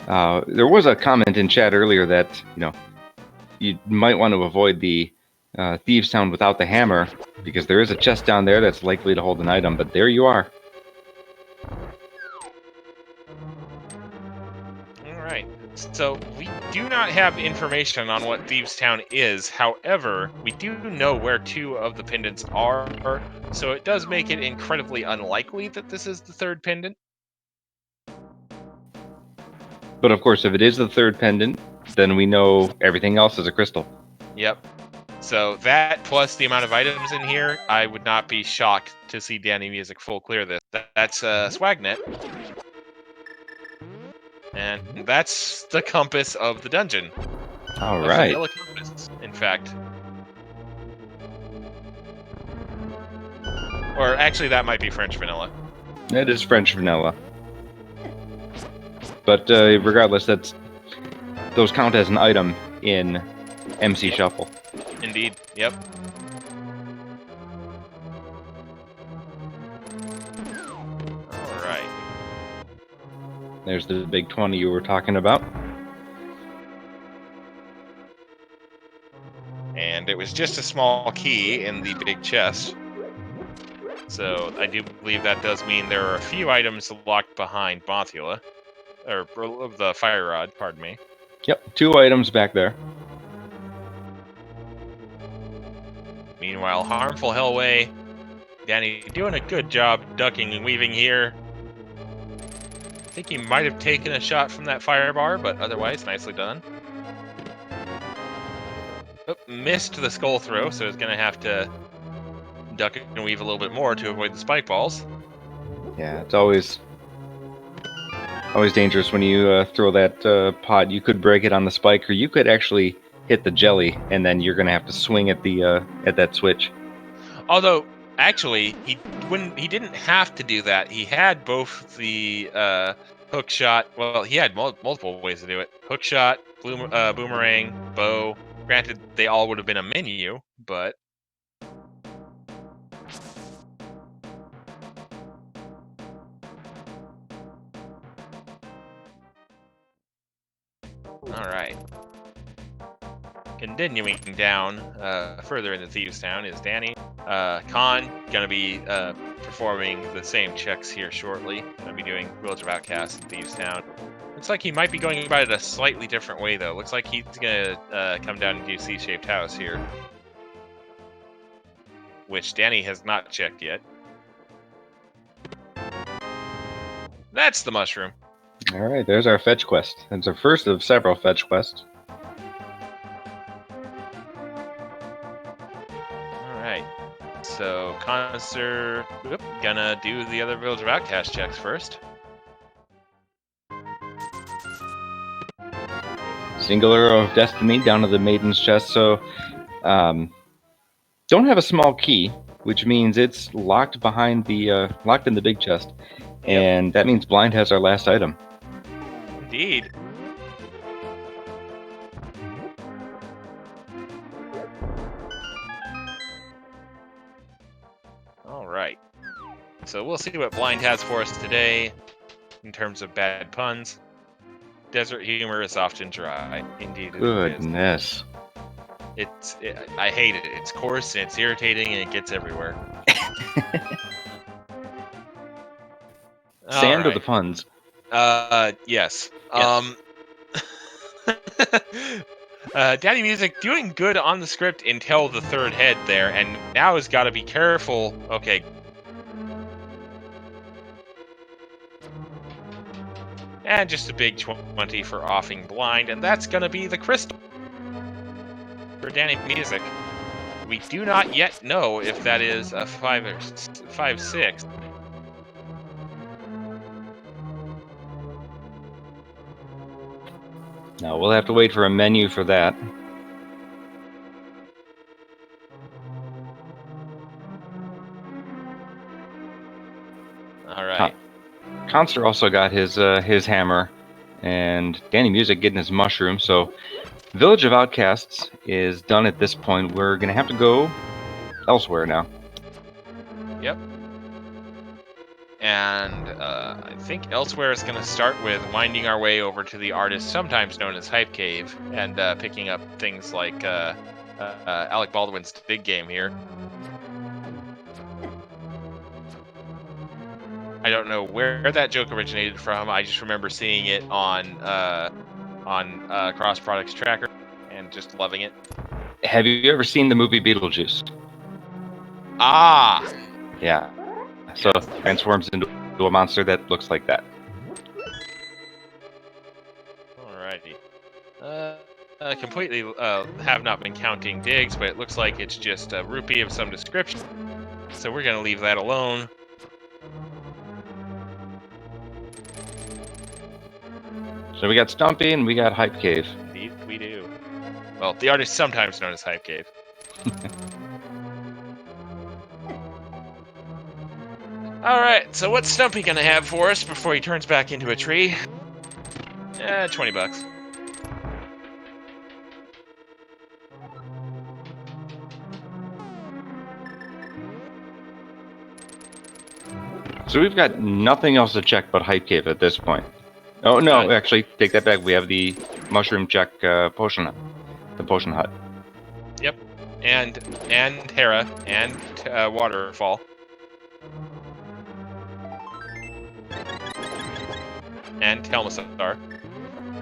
there was a comment in chat earlier that you might want to avoid the Thieves Town without the hammer, because there is a chest down there that's likely to hold an item, but there you are. Alright, so we do not have information on what Thieves Town is. However, we do know where 2 of the pendants are, so it does make it incredibly unlikely that this is the 3rd pendant. But of course, if it is the 3rd pendant, then we know everything else is a crystal. Yep. So that plus the amount of items in here, I would not be shocked to see DannyMusic full clear this. That's Swagnet. And that's the compass of the dungeon. All right. Vanilla compass, in fact. Or actually, that might be French vanilla. It is French vanilla. But regardless, those count as an item in MC Shuffle. Indeed, yep. Alright. There's the big 20 you were talking about. And it was just a small key in the big chest. So I do believe that does mean there are a few items locked behind Mothula. Or the fire rod, pardon me. Yep, 2 items back there. Meanwhile, Harmful Hellway, Danny doing a good job ducking and weaving here. I think he might have taken a shot from that fire bar, but otherwise, nicely done. Oh, missed the skull throw, so he's going to have to duck and weave a little bit more to avoid the spike balls. Yeah, it's always dangerous when you throw that pot. You could break it on the spike, or you could actually hit the jelly, and then you're going to have to swing at the at that switch. Although, actually, he didn't have to do that. He had both the hook shot. Well, he had multiple ways to do it. Hook shot, boomerang, bow. Granted, they all would have been a menu, but all right. Continuing down further into Thieves Town is Danny. Khan gonna be performing the same checks here shortly. Gonna be doing Village of Outcasts in Thieves Town. Looks like he might be going about it a slightly different way though. Looks like he's gonna come down and do C-shaped house here, which Danny has not checked yet. That's the mushroom. All right, there's our fetch quest. It's our first of several fetch quests. So, Khanster, gonna do the other Village of Outcast checks first. Single arrow of destiny down to the maiden's chest. So, don't have a small key, which means it's locked behind the locked in the big chest, and that means blind has our last item. Indeed. Alright. So we'll see what Blind has for us today in terms of bad puns. Desert humor is often dry. Indeed it Goodness. is. I hate it. It's coarse and it's irritating and it gets everywhere. Sand or the puns? Yes. DannyMusic doing good on the script until the 3rd head there, and now has got to be careful. Okay. And just a big 20 for offing blind, and that's going to be the crystal for DannyMusic. We do not yet know if that is a 5 or 5-6. No, we'll have to wait for a menu for that. All right. Khanster also got his hammer, and DannyMusic getting his mushroom. So, Village of Outcasts is done at this point. We're gonna have to go elsewhere now. Yep. And I think elsewhere is going to start with winding our way over to the artist sometimes known as Hype Cave, and picking up things like Alec Baldwin's Big Game here. I don't know where that joke originated from. I just remember seeing it on Cross Products Tracker and just loving it. Have you ever seen the movie Beetlejuice? Ah! Yeah. So Yes. transforms into a monster that looks like that. Alrighty. Completely have not been counting digs, but it looks like it's just a rupee of some description. So we're going to leave that alone. So we got Stumpy and we got Hype Cave. Indeed, we do. Well, the artist sometimes known as Hype Cave. Alright, so what's Stumpy gonna have for us before he turns back into a tree? 20 bucks. So we've got nothing else to check but Hype Cave at this point. Oh no, actually, take that back. We have the mushroom check potion hut. The potion hut. Yep. And Hera and Waterfall. And Telmasar.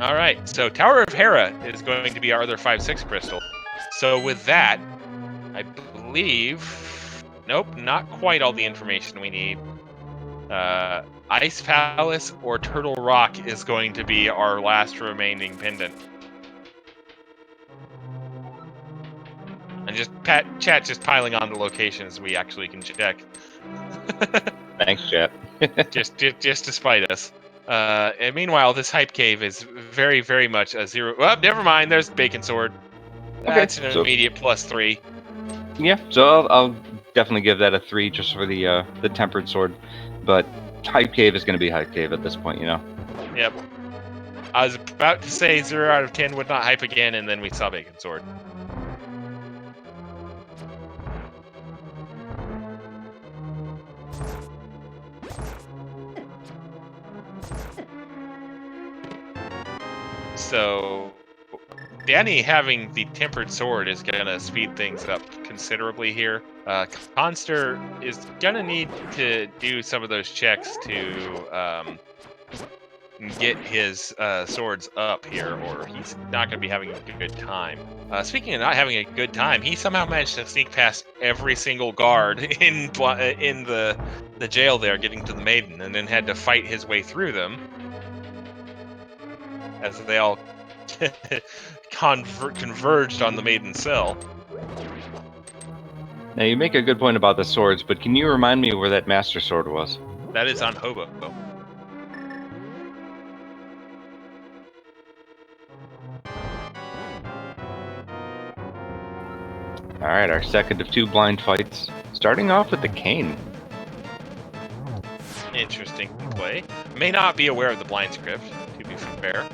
Alright, so Tower of Hera is going to be our other 5-6 crystal. So with that, I believe... Nope, not quite all the information we need. Ice Palace or Turtle Rock is going to be our last remaining pendant. And just chat just piling on the locations we actually can check. Thanks, chat. just to spite us. And meanwhile, this Hype Cave is very, very much a 0. Well, never mind. There's Bacon Sword. That's an immediate +3. Yeah, so I'll definitely give that a 3 just for the Tempered Sword. But Hype Cave is going to be Hype Cave at this point, you know? Yep. I was about to say 0 out of 10 would not hype again, and then we saw Bacon Sword. So, Danny having the Tempered Sword is going to speed things up considerably here. Khanster is going to need to do some of those checks to get his swords up here, or he's not going to be having a good time. Speaking of not having a good time, he somehow managed to sneak past every single guard in the jail there, getting to the maiden, and then had to fight his way through them as they all converged on the maiden cell. Now, you make a good point about the swords, but can you remind me where that Master Sword was? That is on Hobo. Alright, our second of 2 blind fights. Starting off with the cane. Interesting play. May not be aware of the blind script, to be fair.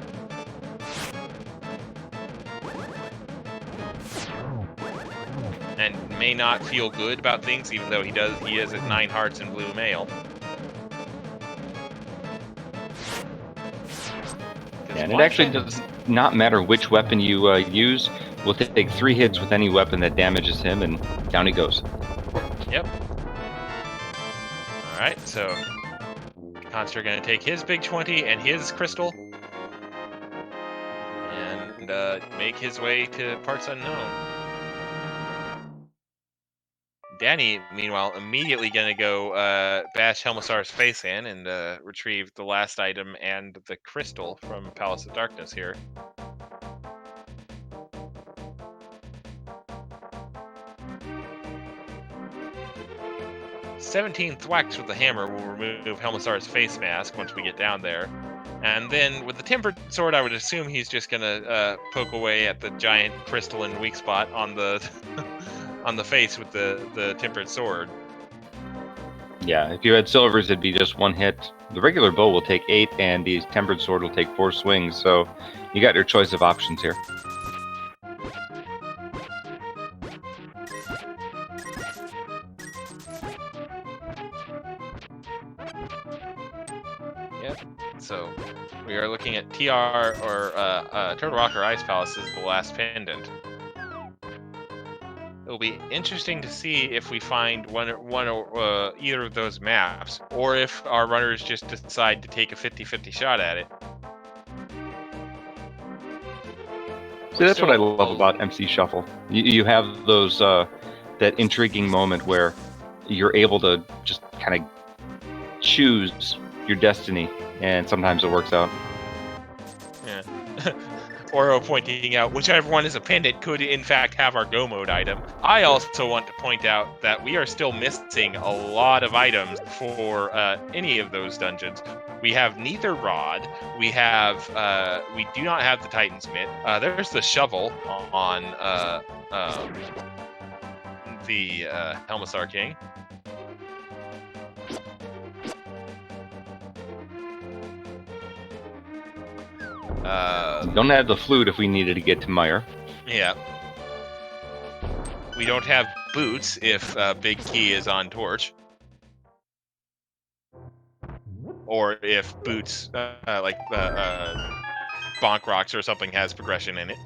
And may not feel good about things, even though he is at 9 hearts and blue mail. And it actually does not matter which weapon you use. We'll take 3 hits with any weapon that damages him, and down he goes. Yep. Alright, so Khanster going to take his big 20 and his crystal and make his way to parts unknown. Danny, meanwhile, immediately going to go bash Helmasaur's face in and retrieve the last item and the crystal from Palace of Darkness here. 17 thwacks with the hammer will remove Helmasaur's face mask once we get down there. And then with the tempered sword, I would assume he's just gonna poke away at the giant crystalline weak spot on the on the face with the tempered sword. Yeah, if you had silvers, it'd be just one hit. The regular bow will take 8, and the tempered sword will take 4 swings. So you got your choice of options here. Yep. So we are looking at TR or Turtle Rock or Ice Palace as the last pendant. It'll be interesting to see if we find one or either of those maps, or if our runners just decide to take a 50-50 shot at it. See, that's what I love about MC Shuffle. You have those that intriguing moment where you're able to just kind of choose your destiny, and sometimes it works out. Yeah. Oro pointing out whichever one is a pendant could in fact have our go mode item. I also want to point out that we are still missing a lot of items for any of those dungeons. We have neither rod. We do not have the Titan's mitt. There's the shovel on the Helmasaur King. Don't have the flute if we needed to get to Meyer. Yeah. We don't have boots if Big Key is on Torch. Or if boots, like Bonk Rocks or something, has progression in it.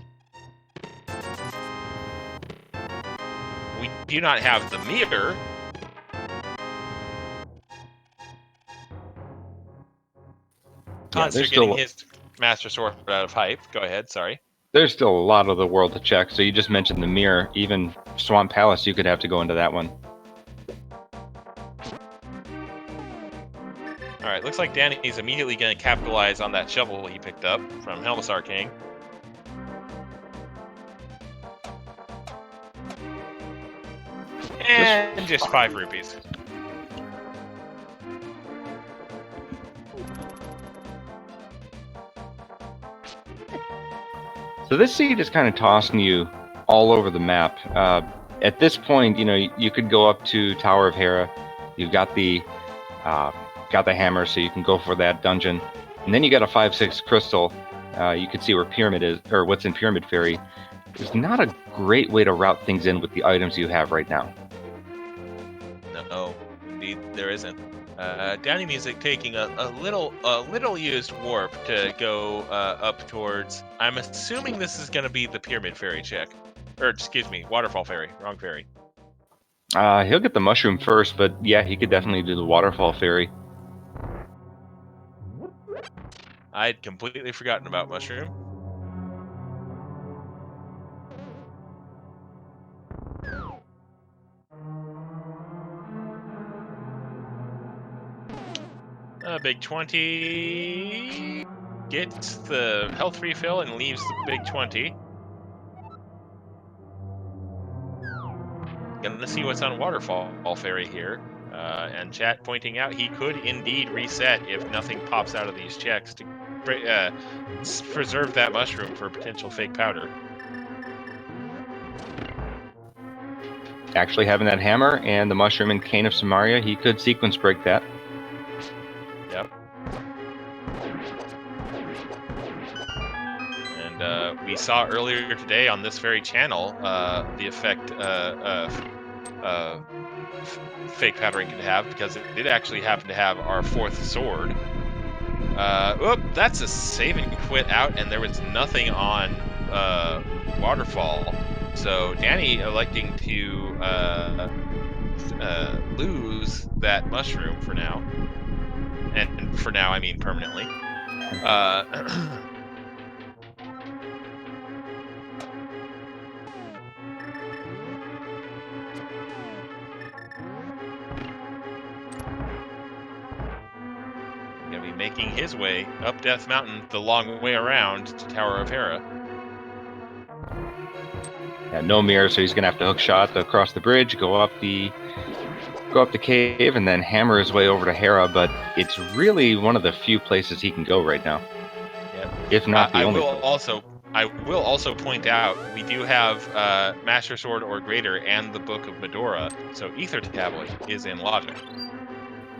We do not have the mirror. Khanster getting his Master Sword out of hype. Go ahead, sorry. There's still a lot of the world to check. So you just mentioned the mirror. Even Swamp Palace, you could have to go into that one. All right, looks like Danny's immediately going to capitalize on that shovel he picked up from Helmasaur King. And just 5 rupees. So this seed is kind of tossing you all over the map. At this point, you know, you could go up to Tower of Hera. You've got the hammer, so you can go for that dungeon. And then you got a 5/6 crystal. You can see where Pyramid is, or what's in Pyramid Fairy. There's not a great way to route things in with the items you have right now. No, indeed there isn't. DannyMusic taking a little used warp to go up towards. I'm assuming this is going to be the Pyramid Fairy check, or excuse me, Waterfall Fairy. Wrong fairy. He'll get the mushroom first, but yeah, he could definitely do the Waterfall Fairy. I'd completely forgotten about mushroom. Big 20 gets the health refill and leaves the big 20. Gonna see what's on Waterfall Fairy here. And chat pointing out he could indeed reset if nothing pops out of these checks to preserve that mushroom for potential fake powder. Actually having that hammer and the mushroom and Cane of Samaria, he could sequence break that. Yep. And we saw earlier today on this very channel the effect fake powdering could have, because it did actually happen to have our 4th sword. Oop, that's a save and quit out, and there was nothing on Waterfall. So Danny electing to lose that mushroom for now. And for now, I mean permanently. Gonna be making his way up Death Mountain the long way around to Tower of Hera. Yeah, no mirror, so he's gonna have to hook shot across the bridge, go up the cave, and then hammer his way over to Hera. But it's really one of the few places he can go right now. Yep. If not the I only. will also point out we do have Master Sword or Greater and the Book of Medora, so Ether Tablet is in Logic.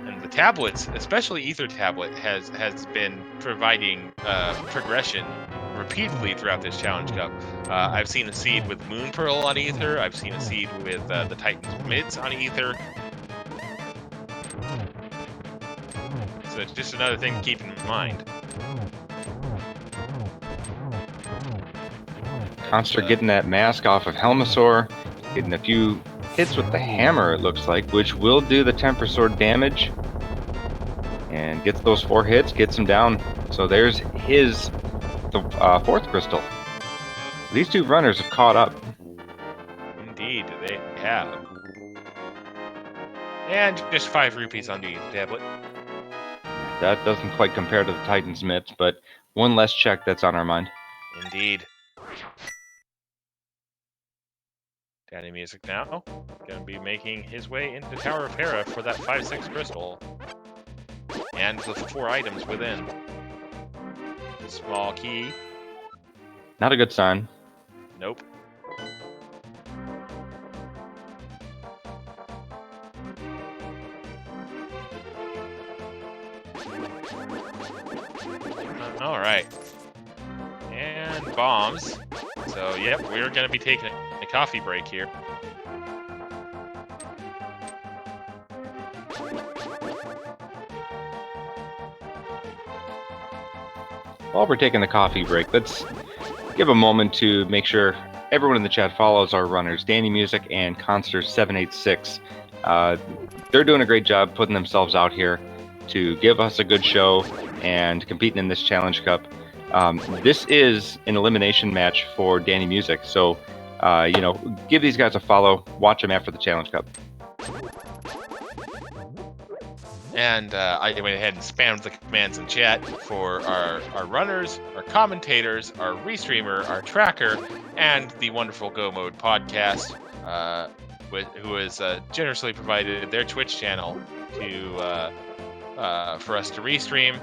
And the tablets, especially Ether Tablet, has been providing progression repeatedly throughout this Challenge Cup. I've seen a seed with Moon Pearl on Ether. I've seen a seed with the Titans Mids on Ether. So it's just another thing to keep in mind. Khanster getting that mask off of Helmasaur, getting a few hits with the hammer, it looks like, which will do the Temper Sword damage. And gets those 4 hits, gets him down. So there's the 4th crystal. These 2 runners have caught up. Indeed, they have. And just 5 rupees on the tablet. That doesn't quite compare to the Titan's Mitts, but one less check that's on our mind. Indeed. DannyMusic now going to be making his way into Tower of Hera for that 5/6 crystal. And the 4 items within. Small key. Not a good sign. Nope. All right. And bombs. So, yep, we're going to be taking a coffee break here. While we're taking the coffee break, let's give a moment to make sure everyone in the chat follows our runners, DannyMusic and Khanster786. They're doing a great job putting themselves out here to give us a good show and competing in this Challenge Cup. This is an elimination match for DannyMusic, so give these guys a follow. Watch them after the Challenge Cup. And I went ahead and spammed the commands in chat for our runners, our commentators, our restreamer, our tracker, and the wonderful Go Mode podcast, who has generously provided their Twitch channel to for us to restream.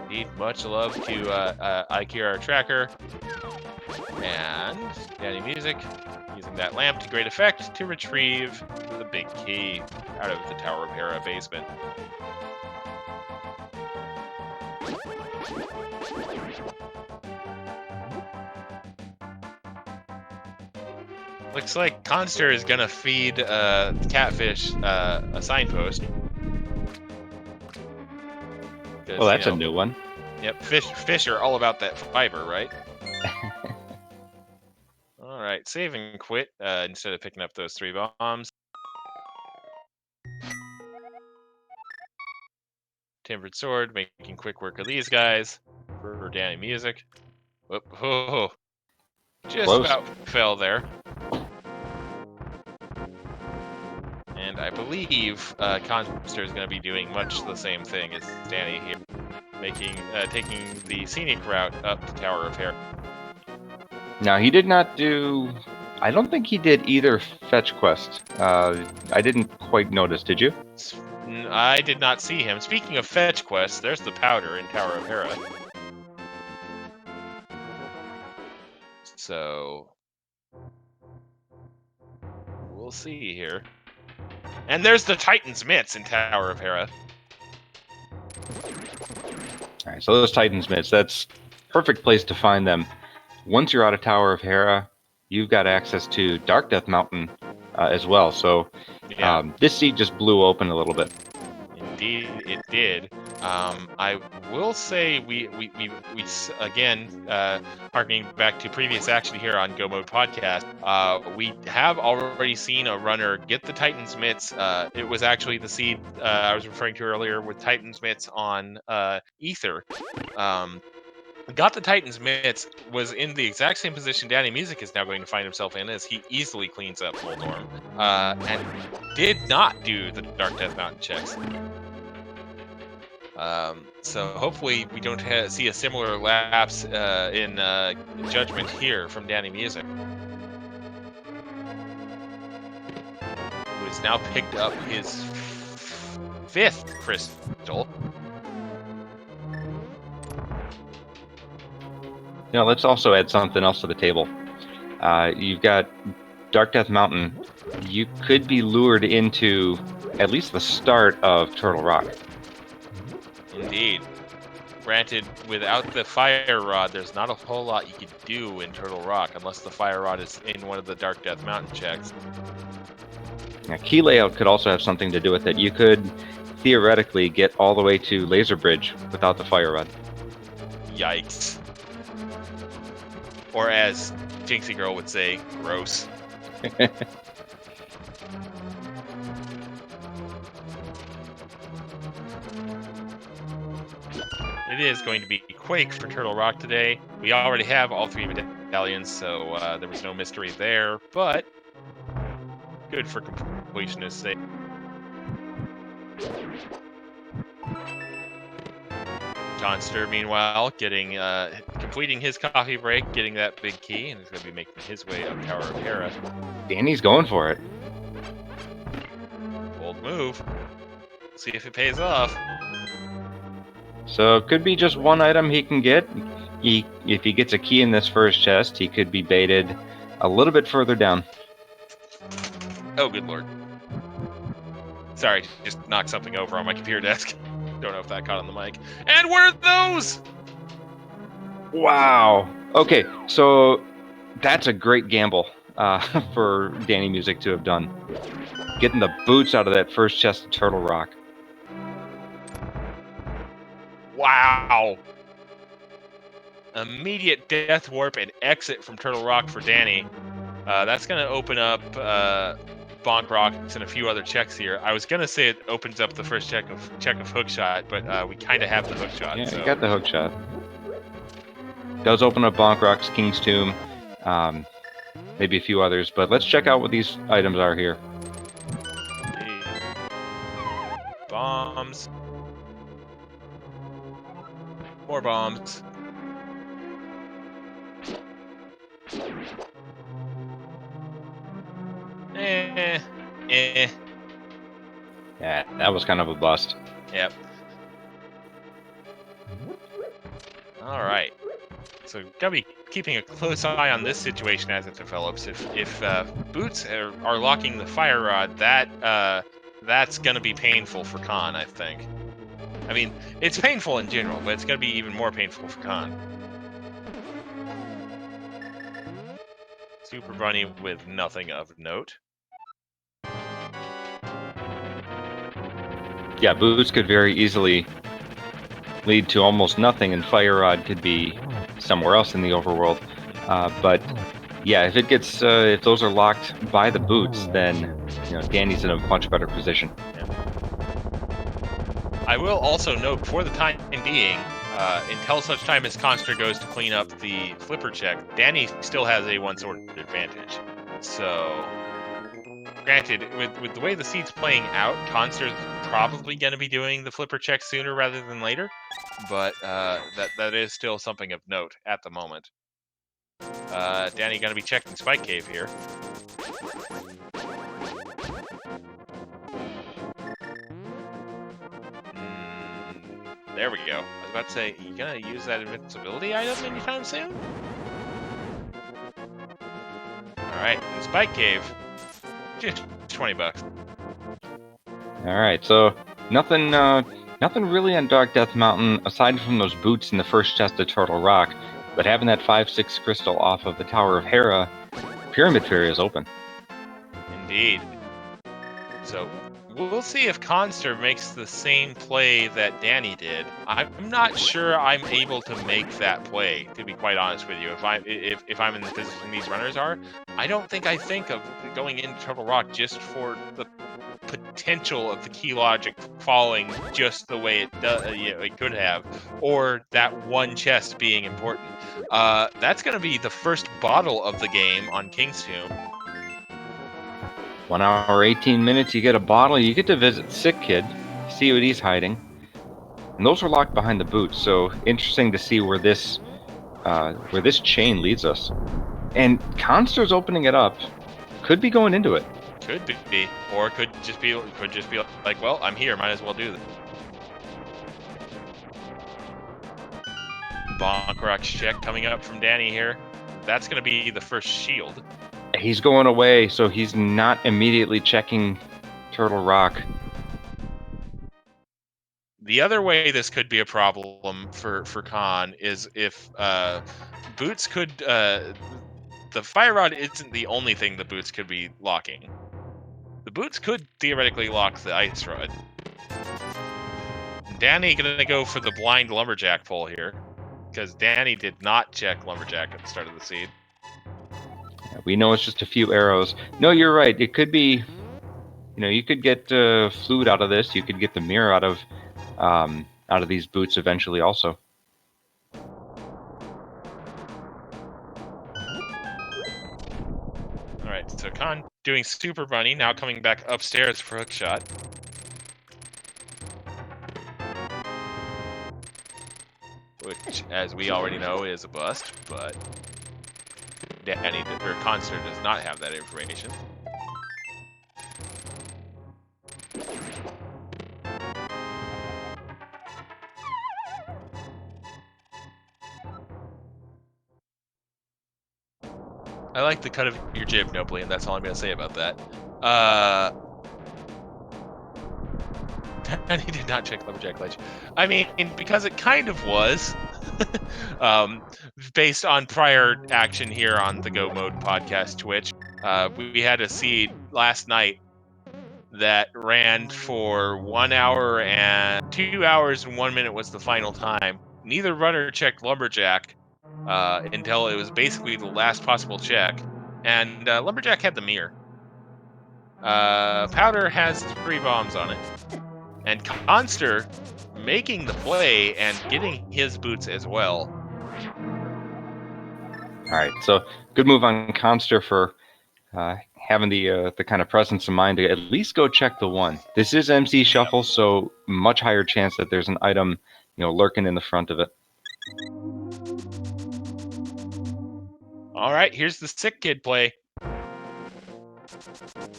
Indeed, much love to IQ, our tracker, and DannyMusic, using that lamp to great effect to retrieve the big key out of the Tower of Hera basement. Looks like Khanster is gonna feed Catfish a signpost. Well, that's a new one. Yep, fish are all about that fiber, right? All right, save and quit instead of picking up those 3 bombs. Timbered Sword making quick work of these guys for DannyMusic. Whoop, oh, just Close. about fell there. And I believe Khanster is going to be doing much the same thing as Danny here, taking the scenic route up to Tower of Hera. Now, he did not do... I don't think he did either fetch quest. I didn't quite notice, did you? I did not see him. Speaking of fetch quests, there's the powder in Tower of Hera. So we'll see here. And there's the Titan's Mitts in Tower of Hera. All right, so those Titan's Mitts, that's perfect place to find them. Once you're out of Tower of Hera, you've got access to Dark Death Mountain as well. So Yeah. This seed just blew open a little bit. Indeed, it did. I will say we again, harkening back to previous action here on Go Mode Podcast, we have already seen a runner get the Titan's Mitts. It was actually the seed I was referring to earlier with Titan's Mitts on Ether. Got the Titan's Mitts, was in the exact same position DannyMusic is now going to find himself in as he easily cleans up Moldorm, and did not do the Dark Death Mountain checks. So hopefully we don't see a similar lapse in judgment here from DannyMusic, who has now picked up his fifth crystal. Now let's also add something else to the table. You've got Dark Death Mountain. You could be lured into at least the start of Turtle Rock. Indeed. Granted, without the fire rod, there's not a whole lot you could do in Turtle Rock unless the fire rod is in one of the Dark Death Mountain checks. Now, key layout could also have something to do with it. You could theoretically get all the way to Laser Bridge without the fire rod. Yikes. Or as Jinxie Girl would say, gross. It is going to be Quake for Turtle Rock today. We already have all three medallions, so there was no mystery there, but good for completionist's sake. Khanster, meanwhile, completing his coffee break, getting that big key, and he's going to be making his way up Tower of Hera. Danny's going for it. Bold move. See if it pays off. So it could be just one item he can get. If he gets a key in this first chest, he could be baited a little bit further down. Oh, good lord. Sorry, just knocked something over on my computer desk. Don't know if that caught on the mic. And what are those? Wow. Okay, so that's a great gamble for DannyMusic to have done. Getting the boots out of that first chest of Turtle Rock. Wow. Immediate death warp and exit from Turtle Rock for Danny. That's going to open up Bonk Rocks and a few other checks here. I was going to say it opens up the first check of Hookshot, but we kind of have the Hookshot. Yeah, so. you got the Hookshot. Does open up Bonk Rocks, King's Tomb, maybe a few others, but let's check out what these items are here. Bombs. More bombs. Yeah, that was kind of a bust. Yep. All right. So gotta be keeping a close eye on this situation as it develops. If boots are locking the fire rod, that's gonna be painful for Khan, I think. I mean, it's painful in general, but it's gonna be even more painful for Khan. Super Bunny with nothing of note. Yeah, boots could very easily lead to almost nothing, and fire rod could be somewhere else in the overworld. But yeah, if it gets if those are locked by the boots, then Danny's in a much better position. Yeah. I will also note, for the time being, until such time as Khanster goes to clean up the flipper check, Danny still has a one-sword advantage. So, granted, with the way the seed's playing out, Khanster's probably going to be doing the flipper check sooner rather than later, but that is still something of note at the moment. Danny going to be checking Spike Cave here. There we go. I was about to say, you gonna use that invincibility item anytime soon? Alright, Spike Cave. Just $20. Alright, so nothing really on Dark Death Mountain aside from those boots in the first chest of Turtle Rock, but having that 5/6 crystal off of the Tower of Hera, Pyramid Fairy is open. Indeed. So, we'll see if Khanster makes the same play that Danny did. I'm not sure I'm able to make that play, to be quite honest with you. If I'm in the position these runners are, I don't think I think of going into Turtle Rock just for the potential of the key logic falling just the way it could have, or that one chest being important. That's going to be the first bottle of the game on King's Tomb. 1 hour, 18 minutes, you get a bottle, you get to visit Sick Kid, see what he's hiding. And And those are locked behind the boots, so interesting to see where this chain leads us. And Khanster's opening it up. Could be going into it. Could be, or could just be like, well, I'm here, might as well do this. Bonk Rock's check coming up from Danny here. That's going to be the first shield. He's going away, so he's not immediately checking Turtle Rock. The other way this could be a problem for Khan is if Boots could... the Fire Rod isn't the only thing the Boots could be locking. The Boots could theoretically lock the Ice Rod. Danny going to go for the blind Lumberjack pull here, because Danny did not check Lumberjack at the start of the seed. We know it's just a few arrows. No, you're right. It could be, you could get fluid out of this. You could get the mirror out of these boots eventually also. All right, so Khan doing Super Bunny, now coming back upstairs for hook shot. Which, as we already know, is a bust, but Khanster does not have that information. I like the cut of your jib, Nobly, and that's all I'm going to say about that. And he did not check Lumberjack Ledge. I mean, because it kind of was, based on prior action here on the Go Mode podcast Twitch. We had a seed last night that ran for 1 hour and 2 hours and 1 minute was the final time. Neither runner checked Lumberjack until it was basically the last possible check, and Lumberjack had the mirror. Powder has 3 bombs on it. And Khanster making the play and getting his boots as well. All right, so good move on Khanster for having the kind of presence of mind to at least go check the one. This is MC Shuffle, so much higher chance that there's an item, lurking in the front of it. All right, here's the Sick Kid play.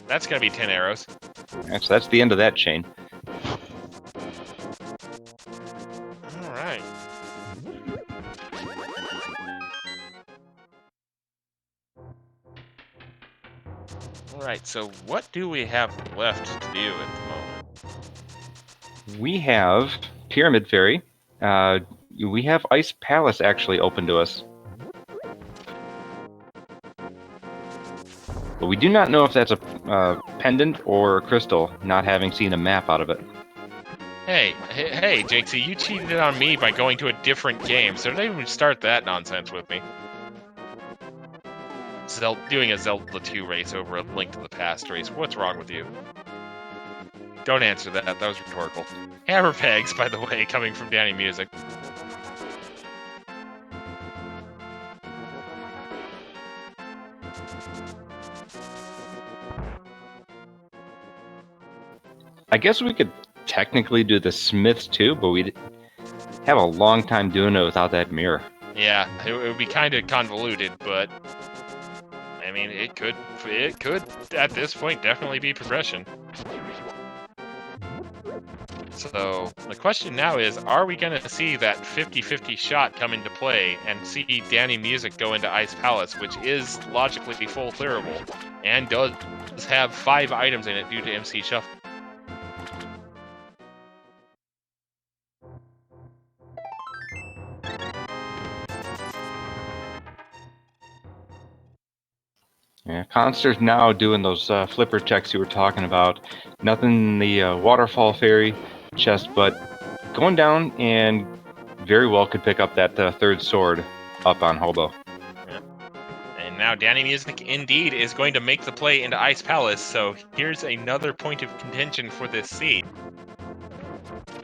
That's gonna be 10 arrows. All right, so that's the end of that chain. Alright. Alright, so what do we have left to do at the moment? We have Pyramid Fairy. We have Ice Palace actually open to us. But we do not know if that's a pendant or a crystal, not having seen a map out of it. Hey, Jakesy, you cheated on me by going to a different game, so don't even start that nonsense with me. Doing a Zelda 2 race over a Link to the Past race. What's wrong with you? Don't answer that. That was rhetorical. Hammer pegs, by the way, coming from DannyMusic. I guess we could technically do the Smiths too, but we'd have a long time doing it without that mirror. Yeah, it would be kind of convoluted, but I mean, it could at this point definitely be progression. So the question now is, are we going to see that 50-50 shot come into play and see DannyMusic go into Ice Palace, which is logically full clearable and does have 5 items in it due to MC Shuffle? Yeah, Khanster's now doing those flipper checks you were talking about. Nothing in the Waterfall Fairy chest, but going down and very well could pick up that third sword up on Hobo. Yeah. And now DannyMusic indeed is going to make the play into Ice Palace, so here's another point of contention for this seed.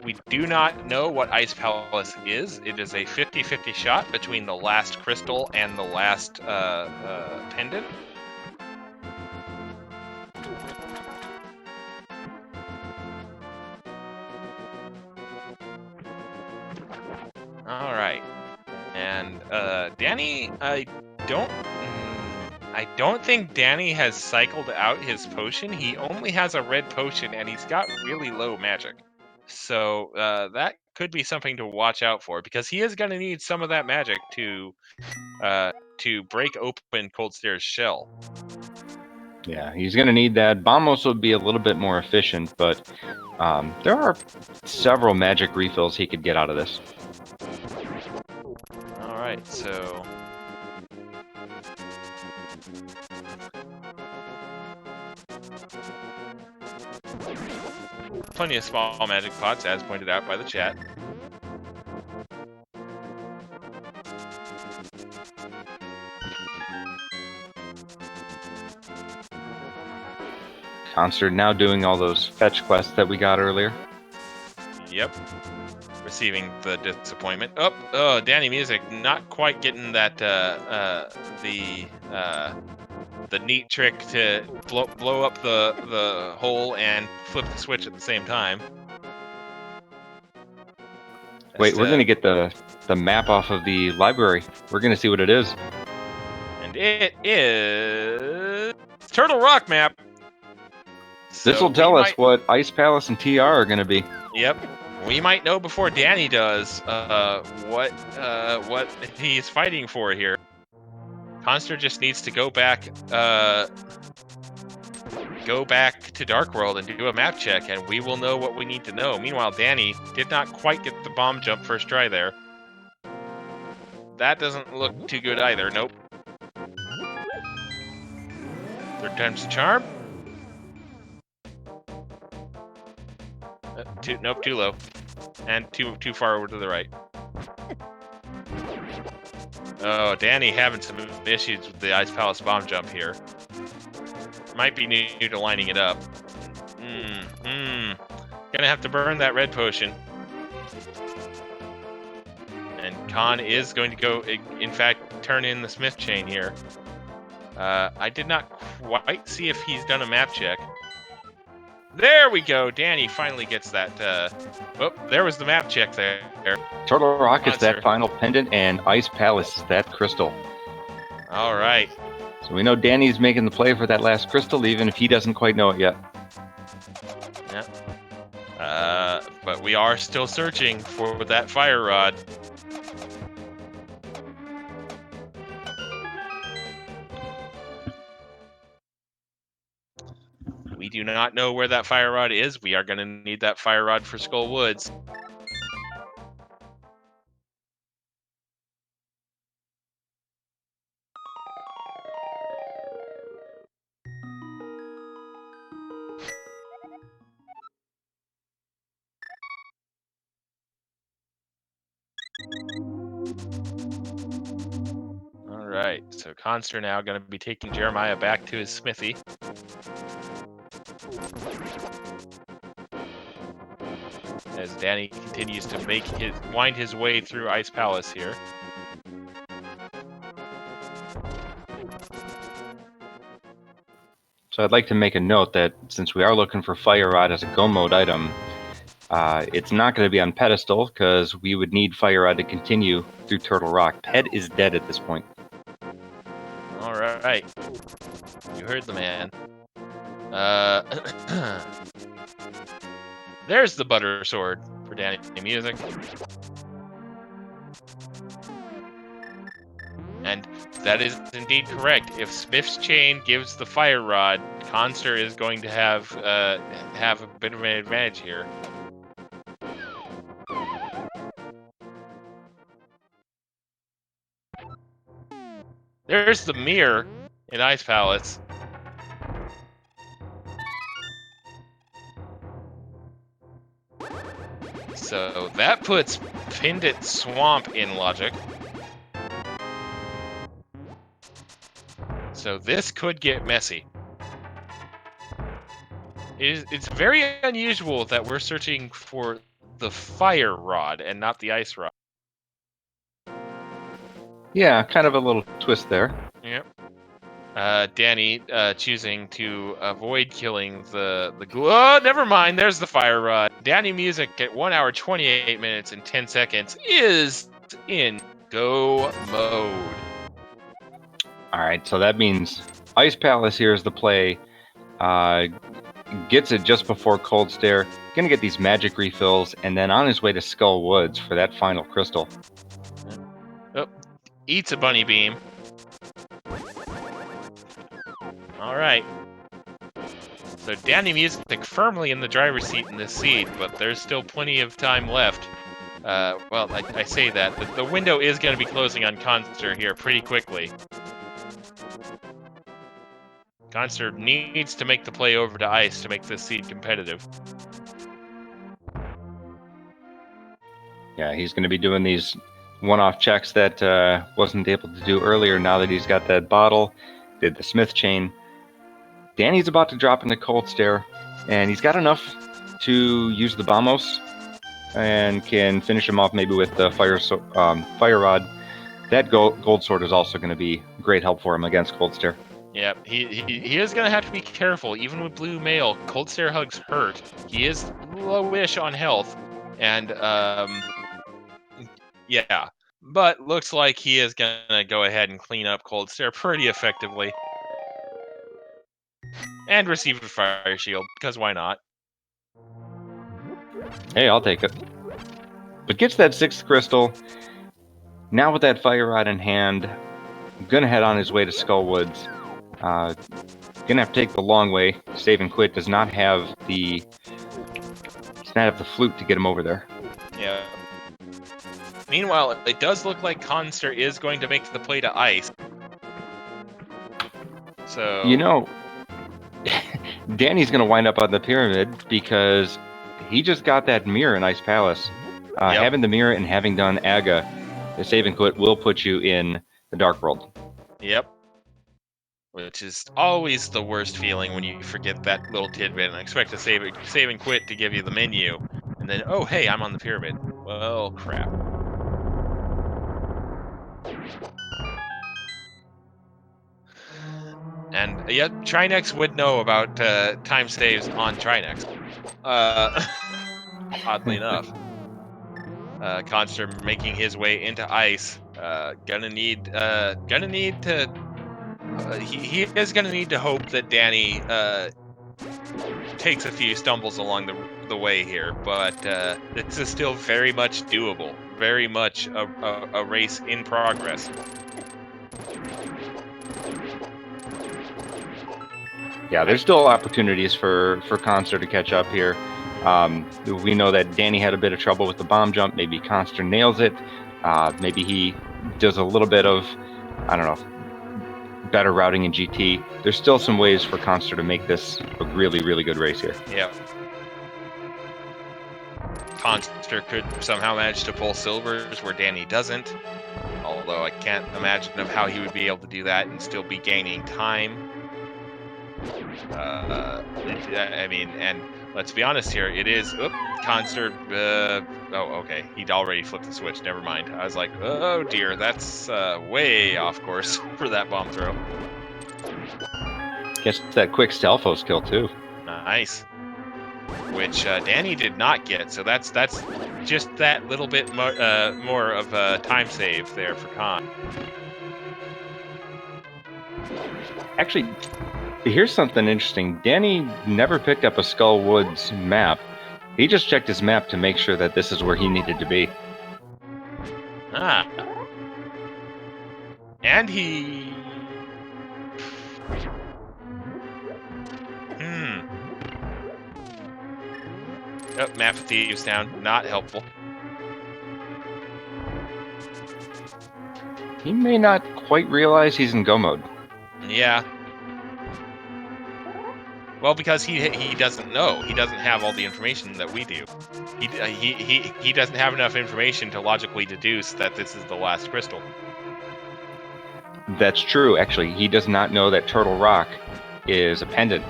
We do not know what Ice Palace is. It is a 50-50 shot between the last crystal and the last pendant. All right. And Danny, I don't think Danny has cycled out his potion. He only has a red potion, and he's got really low magic. So that could be something to watch out for, because he is going to need some of that magic to break open Cold Stare's shell. Yeah, he's going to need that. Bombos will be a little bit more efficient, but there are several magic refills he could get out of this. All right, so plenty of small magic pots, as pointed out by the chat. Khanster now doing all those fetch quests that we got earlier. Yep. Receiving the disappointment. Oh, DannyMusic not quite getting that the neat trick to blow up the hole and flip the switch at the same time. Wait, we're going to get the map off of the library. We're going to see what it is. And it is Turtle Rock map. This will tell us what Ice Palace and TR are going to be. Yep. We might know before Danny does what he's fighting for here. Khanster just needs to go back to Dark World and do a map check, and we will know what we need to know. Meanwhile, Danny did not quite get the bomb jump first try there. That doesn't look too good either. Nope. Third time's the charm. Nope, too low. And too far over to the right. Oh, Danny having some issues with the Ice Palace bomb jump here. Might be new to lining it up. Gonna have to burn that red potion. And Khan is going to go, in fact, turn in the Smith chain here. I did not quite see if he's done a map check. There we go. Danny finally gets that. Oh, there was the map check there. Turtle Rock is that final pendant, and Ice Palace is that crystal. All right. So we know Danny's making the play for that last crystal, even if he doesn't quite know it yet. Yeah. But we are still searching for that fire rod. We do not know where that fire rod is. We are going to need that fire rod for Skull Woods. All right, so Khanster now going to be taking Jeremiah back to his smithy. As Danny continues to wind his way through Ice Palace here. So I'd like to make a note that since we are looking for Fire Rod as a Go Mode item, it's not going to be on pedestal because we would need Fire Rod to continue through Turtle Rock. Ped is dead at this point. All right. You heard the man. There's the butter sword for DannyMusic. And that is indeed correct. If Smith's chain gives the fire rod, Khanster is going to have a bit of an advantage here. There's the mirror in Ice Palace. So that puts Pendant Swamp in logic. So this could get messy. It's very unusual that we're searching for the fire rod and not the ice rod. Yeah, kind of a little twist there. Yep. Danny choosing to avoid killing the glue. Oh, never mind. There's the fire rod. DannyMusic at 1 hour 28 minutes and 10 seconds is in go mode. All right, so that means Ice Palace here is the play. Gets it just before Cold Stare. Gonna get these magic refills, and then on his way to Skull Woods for that final crystal. Oh, eats a bunny beam. All right. So DannyMusic firmly in the driver's seat in this seed, but there's still plenty of time left. Well, I say that. The window is going to be closing on Khanster here pretty quickly. Khanster needs to make the play over to Ice to make this seed competitive. Yeah, he's going to be doing these one-off checks that wasn't able to do earlier now that he's got that bottle, did the Smith chain. Danny's about to drop into Cold Stare, and he's got enough to use the Bombos and can finish him off maybe with the Fire Rod. That gold sword is also going to be great help for him against Cold Stare. Yeah, he is going to have to be careful. Even with Blue Mail, Cold Stare Hugs hurt. He is lowish on health, and yeah. But looks like he is going to go ahead and clean up Cold Stare pretty effectively. And receive a Fire Shield, because why not? Hey, I'll take it. But gets that 6th crystal. Now with that Fire Rod in hand, gonna head on his way to Skull Woods. Gonna have to take the long way. Save and Quit does not have the flute to get him over there. Yeah. Meanwhile, it does look like Khanster is going to make the play to Ice. So you know, Danny's gonna wind up on the pyramid because he just got that mirror in Ice Palace. Yep. Having the mirror and having done Aga, the Save and Quit will put you in the Dark World. Yep. Which is always the worst feeling when you forget that little tidbit and expect to save and quit to give you the menu, and then oh hey, I'm on the pyramid. Well, crap. And yeah, Trinex would know about time saves on Trinex. Oddly enough, Khanster making his way into Ice. Gonna need to. He is going to need to hope that Danny takes a few stumbles along the way here, but this is still very much doable, very much a race in progress. Yeah, there's still opportunities for Khanster to catch up here. We know that Danny had a bit of trouble with the bomb jump. Maybe Khanster nails it. Maybe he does a little bit of, I don't know, better routing in GT. There's still some ways for Khanster to make this a really, really good race here. Yeah. Khanster could somehow manage to pull silvers where Danny doesn't, although I can't imagine of how he would be able to do that and still be gaining time. I mean, and let's be honest here, it is Khanster. Oh, okay, he'd already flipped the switch. Never mind. I was like, oh dear, that's way off course for that bomb throw. Gets that quick Stelfos kill too. Nice. Which Danny did not get, so that's just that little bit more of a time save there for Khan. Actually, here's something interesting. Danny never picked up a Skull Woods map. He just checked his map to make sure that this is where he needed to be. Ah. And he... Oh, map of thieves down. Not helpful. He may not quite realize he's in go mode. Yeah. Well, because he doesn't know. He doesn't have all the information that we do. He doesn't have enough information to logically deduce that this is the last crystal. That's true, actually. He does not know that Turtle Rock is a pendant.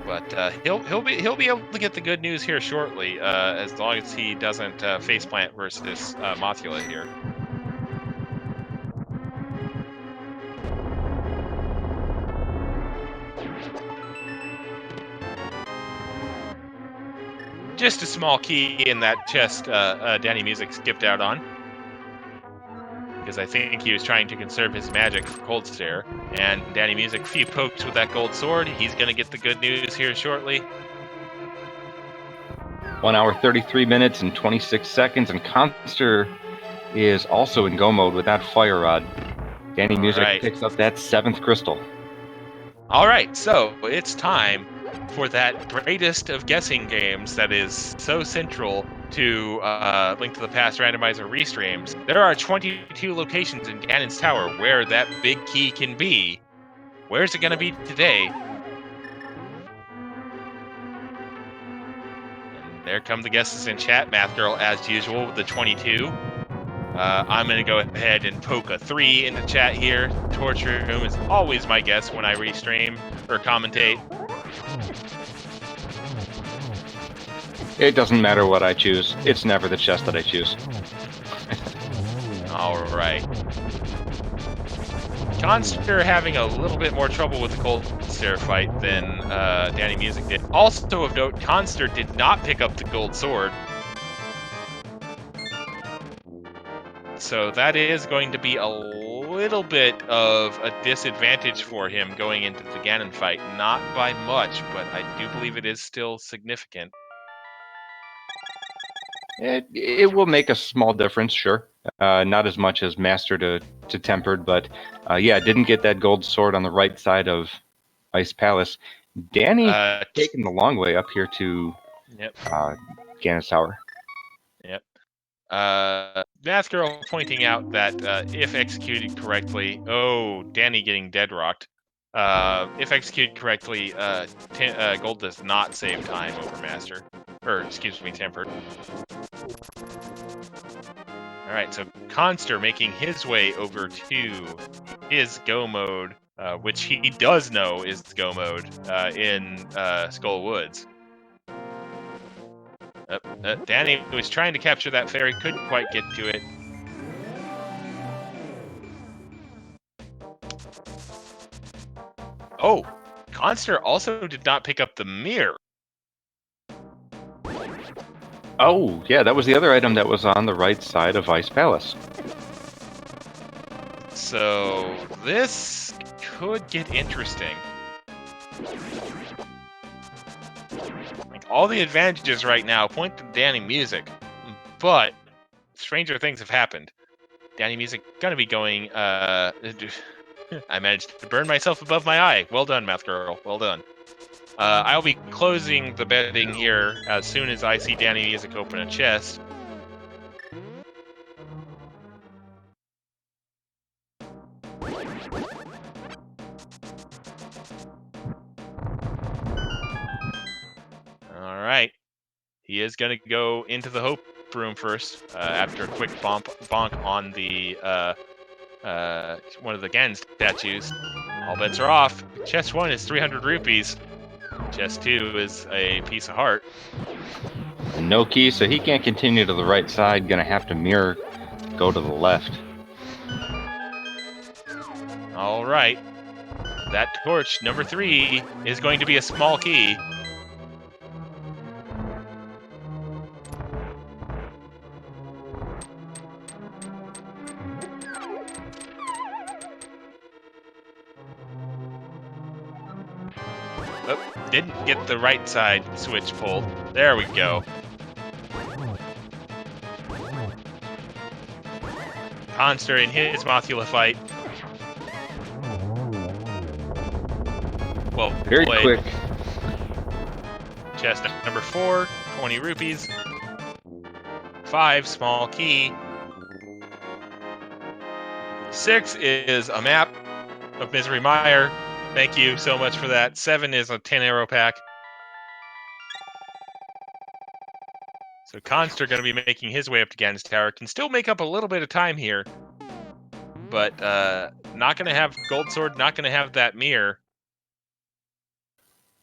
But he'll be able to get the good news here shortly, as long as he doesn't faceplant versus Mothula here. Just a small key in that chest DannyMusic skipped out on. Because I think he was trying to conserve his magic for Cold Stare. And DannyMusic, few pokes with that gold sword. He's going to get the good news here shortly. 1 hour, 33 minutes, and 26 seconds, and Khanster is also in go mode with that fire rod. DannyMusic picks up that 7th crystal. All right, so it's time for that greatest of guessing games that is so central to Link to the Past randomizer restreams. There are 22 locations in Ganon's Tower where that big key can be. Where's it going to be today? And there come the guesses in chat. Math Girl, as usual, with the 22. I'm going to go ahead and poke a 3 in the chat here. Torture Room is always my guess when I restream or commentate. It doesn't matter what I choose. It's never the chest that I choose. All right. Khanster having a little bit more trouble with the Cold Stare fight than DannyMusic did. Also of note, Khanster did not pick up the gold sword. So that is going to be a little bit of a disadvantage for him going into the Ganon fight. Not by much, but I do believe it is still significant. It will make a small difference, sure. Not as much as Master to Tempered, but yeah, didn't get that gold sword on the right side of Ice Palace. Danny taking the long way up here to Ganon's Tower. Yep. Math Girl pointing out that if executed correctly, Danny getting dead rocked. If executed correctly, Gold does not save time over Master. Or, excuse me, Tempered. Alright, so Khanster making his way over to his go mode, which he does know is go mode in Skull Woods. Danny was trying to capture that fairy, couldn't quite get to it. Oh, Khanster also did not pick up the mirror. Oh, yeah, that was the other item that was on the right side of Ice Palace. So this could get interesting. Like, all the advantages right now point to DannyMusic, but stranger things have happened. DannyMusic gonna be going, I managed to burn myself above my eye. Well done, Math Girl. Well done. I'll be closing the betting here as soon as I see DannyMusic open a chest. Alright. He is going to go into the Hope Room first, after a quick bonk on the one of the Ganon statues. All bets are off. Chest 1 is 300 rupees. Chest 2 is a piece of heart. And no key, so he can't continue to the right side. Gonna have to mirror, go to the left. All right. That torch, number 3, is going to be a small key. Oh, didn't get the right side switch pulled. There we go. Khanster in his Mothula fight. Well, very quick. Chest number 4, 20 rupees. 5, small key. 6 is a map of Misery Mire. Thank you so much for that. 7 is a 10 arrow pack. So Khanster going to be making his way up to Ganon's Tower. Can still make up a little bit of time here. But not going to have Gold Sword, not going to have that mirror.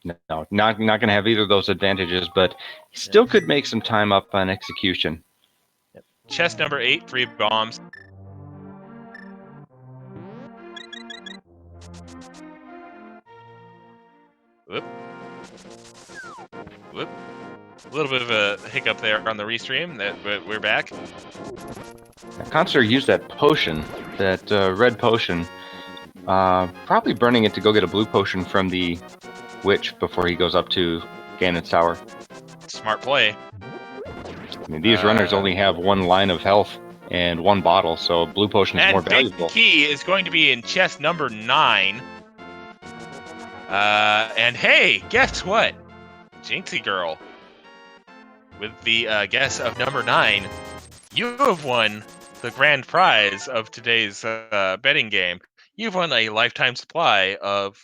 No, not going to have either of those advantages, but he still could make some time up on execution. Yep. Chest number 8, 3 bombs. Whoop. Whoop. A little bit of a hiccup there on the restream, but we're back. Khanster used that potion, that red potion, probably burning it to go get a blue potion from the witch before he goes up to Ganon's tower. Smart play. I mean, these runners only have one line of health and one bottle, so blue potion is more valuable. And big key is going to be in chest number 9. And hey, guess what? Jinxie Girl, with the guess of number 9, you have won the grand prize of today's betting game. You've won a lifetime supply of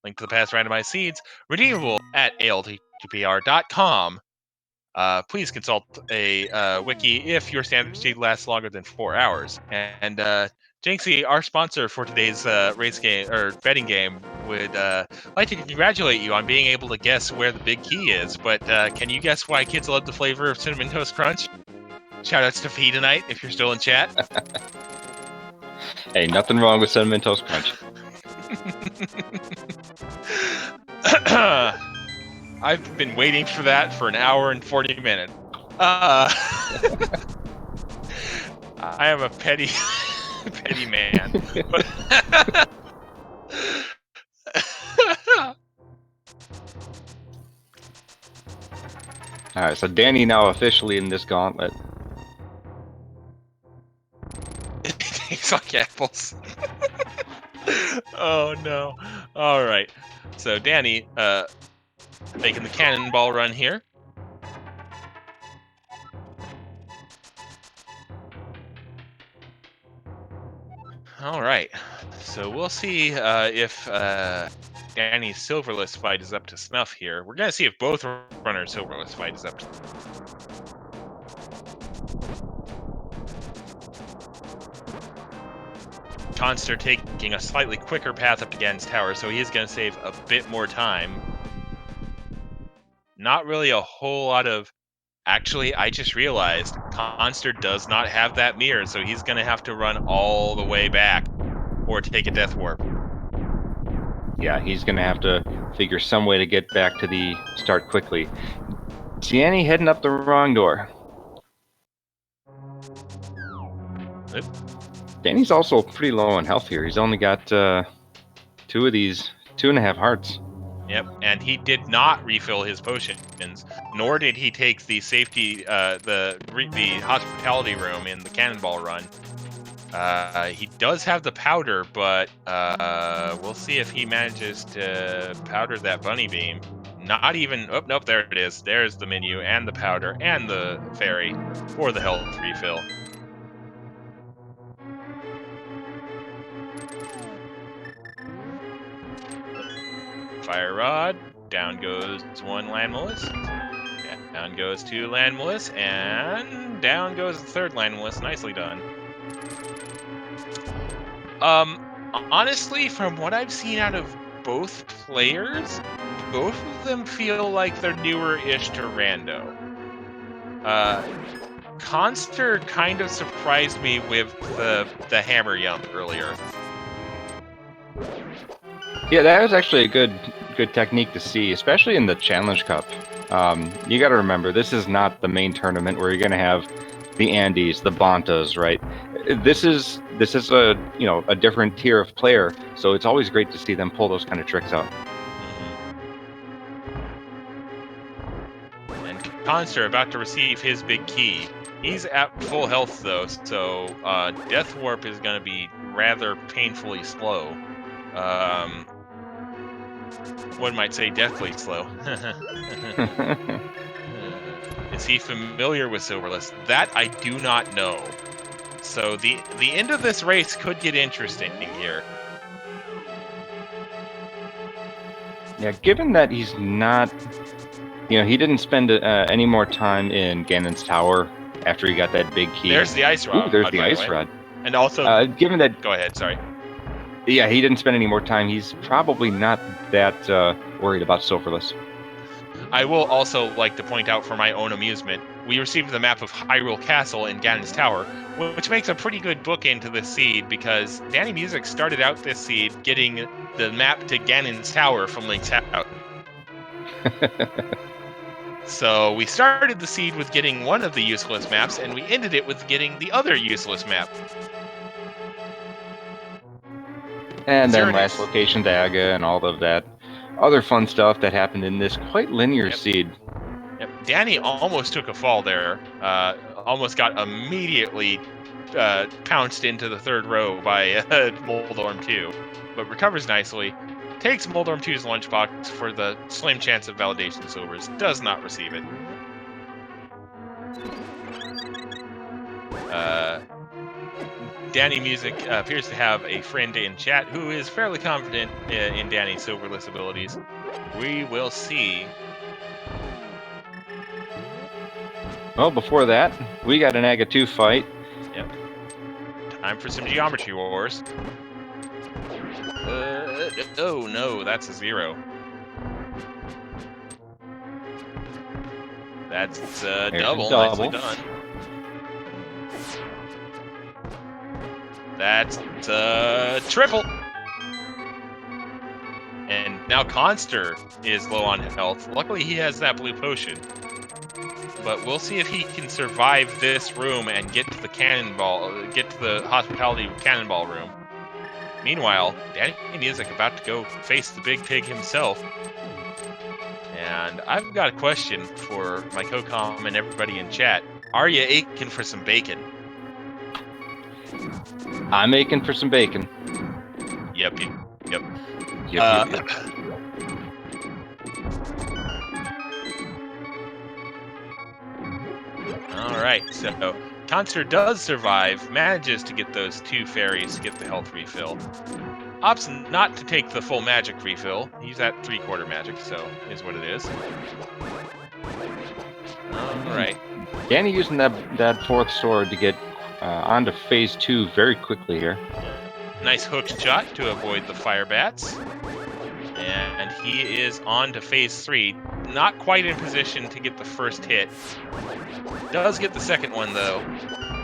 Link to the Past randomized seeds, redeemable at altpr.com. Please consult a wiki if your standard seed lasts longer than 4 hours. And Jinxie, our sponsor for today's race game or betting game, would like to congratulate you on being able to guess where the big key is. But can you guess why kids love the flavor of Cinnamon Toast Crunch? Shoutouts to Fee tonight if you're still in chat. Hey, nothing wrong with Cinnamon Toast Crunch. I've been waiting for that for an hour and 40 minutes. I am a petty man. Alright, so Danny now officially in this gauntlet. It tastes like apples. Oh no. Alright. So Danny, making the cannonball run here. Alright. So we'll see if Danny's Silverless fight is up to snuff here. We're going to see if both runners' Silverless fight is up to Khanster taking a slightly quicker path up to Ganon's tower, so he is going to save a bit more time. Not really a whole lot of... Actually, I just realized Khanster does not have that mirror, so he's going to have to run all the way back or take a death warp. Yeah, he's going to have to figure some way to get back to the start quickly. Danny heading up the wrong door. Yep. Danny's also pretty low on health here. He's only got 2 of these 2.5 hearts. Yep, and he did not refill his potions, nor did he take the safety, the hospitality room in the cannonball run. He does have the powder, but we'll see if he manages to powder that bunny beam. Not even... Oh, nope, there it is. There's the menu, and the powder, and the fairy for the health refill. Fire Rod, down goes 1 Land Mollusk, down goes 2 Land Mollusk, and down goes the 3rd Land Mollusk. Nicely done. Honestly, from what I've seen out of both players, both of them feel like they're newer-ish to Rando. Khanster kind of surprised me with the hammer yump earlier. Yeah, that was actually a good technique to see, especially in the Challenge Cup. You got to remember, this is not the main tournament where you're going to have the Andes, the Bantas, right? This is a different tier of player, so it's always great to see them pull those kind of tricks out. And Khanster about to receive his big key. He's at full health though, so Death Warp is going to be rather painfully slow. One might say deathly slow. Is he familiar with Silverless? That I do not know. So the end of this race could get interesting here. Yeah, given that he's not, he didn't spend any more time in Ganon's tower after he got that big key. There's the ice rod. Ooh, there's the ice rod. And also, given that, go ahead. Sorry. Yeah, he didn't spend any more time. He's probably not that worried about Silverless. I will also like to point out for my own amusement, we received the map of Hyrule Castle in Ganon's Tower, which makes a pretty good bookend to this seed because DannyMusic started out this seed getting the map to Ganon's Tower from Link's House. So we started the seed with getting one of the useless maps, and we ended it with getting the other useless map. And then last location Daga and all of that other fun stuff that happened in this quite linear seed. Yep. Danny almost took a fall there. Almost got immediately pounced into the third row by Moldorm 2, but recovers nicely. Takes Moldorm 2's lunchbox for the slim chance of validation silvers. Does not receive it. DannyMusic appears to have a friend in chat who is fairly confident in Danny's silverless abilities. We will see. Well, before that, we got an Aga 2 fight. Yep. Time for some geometry wars. Oh no, that's a 0. That's double. Nicely done. That's triple. And now Khanster is low on health. Luckily, he has that blue potion. But we'll see if he can survive this room and get to the cannonball, get to the hospitality cannonball room. Meanwhile, DannyMusic about to go face the big pig himself. And I've got a question for my co-com and everybody in chat. Are you aching for some bacon? I'm aching for some bacon. Yep. Yep. All right, so Khanster does survive, manages to get those 2 fairies to get the health refill. Opts not to take the full magic refill. He's at 3/4 magic, so is what it is. All right. Danny using that 4th sword to get onto phase 2 very quickly here. Nice hooked shot to avoid the fire bats. And he is on to phase 3. Not quite in position to get the first hit. Does get the second one, though.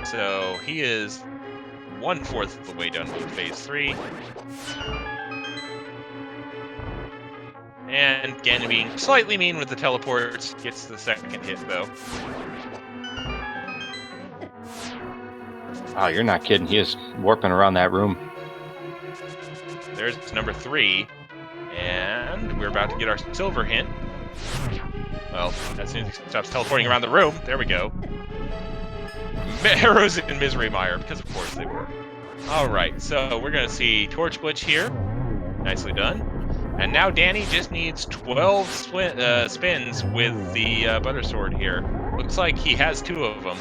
So he is 1/4 of the way done with phase 3. And again, being slightly mean with the teleports, gets the second hit, though. Oh, you're not kidding. He is warping around that room. There's number 3. And we're about to get our silver hint. Well, as soon as he stops teleporting around the room, there we go. Arrows in Misery Mire, because of course they were. Alright, so we're going to see Torch Glitch here. Nicely done. And now Danny just needs 12 spins with the Butter Sword here. Looks like he has 2 of them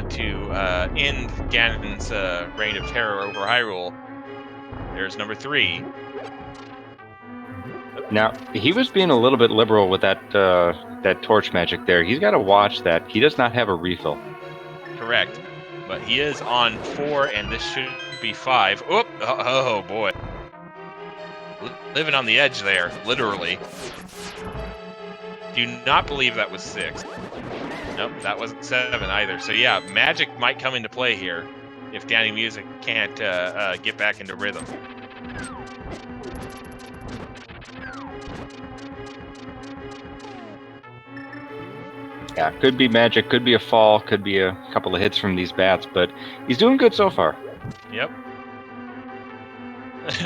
to end Ganon's reign of terror over Hyrule. There's number 3. Now, he was being a little bit liberal with that torch magic there. He's got to watch that. He does not have a refill. Correct. But he is on 4, and this should be 5. Oop! Oh, boy. Living on the edge there, literally. Do not believe that was 6. Nope, that wasn't 7 either. So yeah, magic might come into play here if DannyMusic can't get back into rhythm. Yeah, could be magic, could be a fall, could be a couple of hits from these bats, but he's doing good so far. Yep.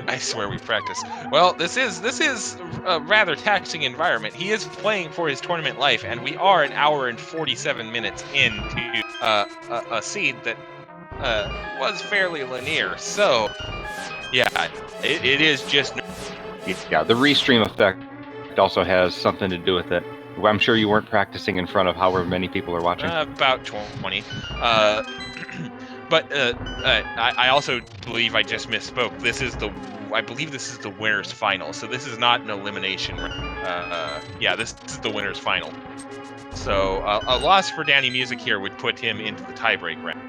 I swear we practice. Well, this is a rather taxing environment. He is playing for his tournament life, and we are an hour and 47 minutes into a seed that was fairly linear. So, yeah, it is just... Yeah, the restream effect also has something to do with it. I'm sure you weren't practicing in front of however many people are watching. About 20. But I also believe I just misspoke. I believe this is the winner's final. So this is not an elimination. Yeah, this is the winner's final. So a loss for DannyMusic here would put him into the tiebreak round.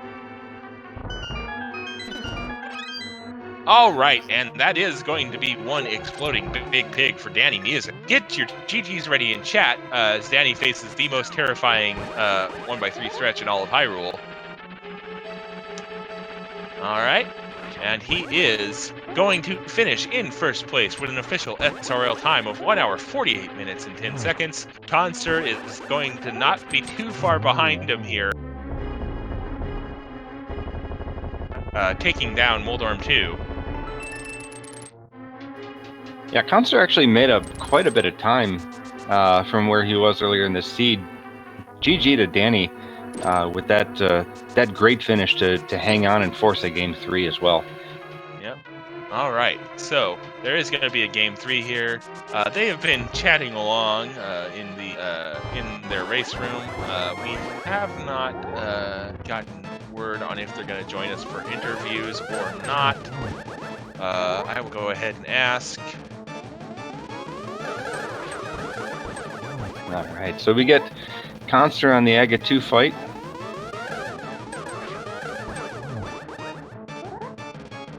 All right, and that is going to be one exploding big pig for DannyMusic. Get your GGs ready in chat as Danny faces the most terrifying 1x3 stretch in all of Hyrule. All right, and he is going to finish in first place with an official SRL time of 1 hour 48 minutes and 10 seconds. Khanster is going to not be too far behind him here, taking down Moldorm 2. Yeah, Khanster actually made up quite a bit of time from where he was earlier in the seed. GG to Danny with that great finish to hang on and force a game 3 as well. Yep. All right, so there is going to be a game 3 here. They have been chatting along in their race room. We have not gotten word on if they're going to join us for interviews or not. I will go ahead and ask. All right, so we get Khanster on the Aga 2 fight.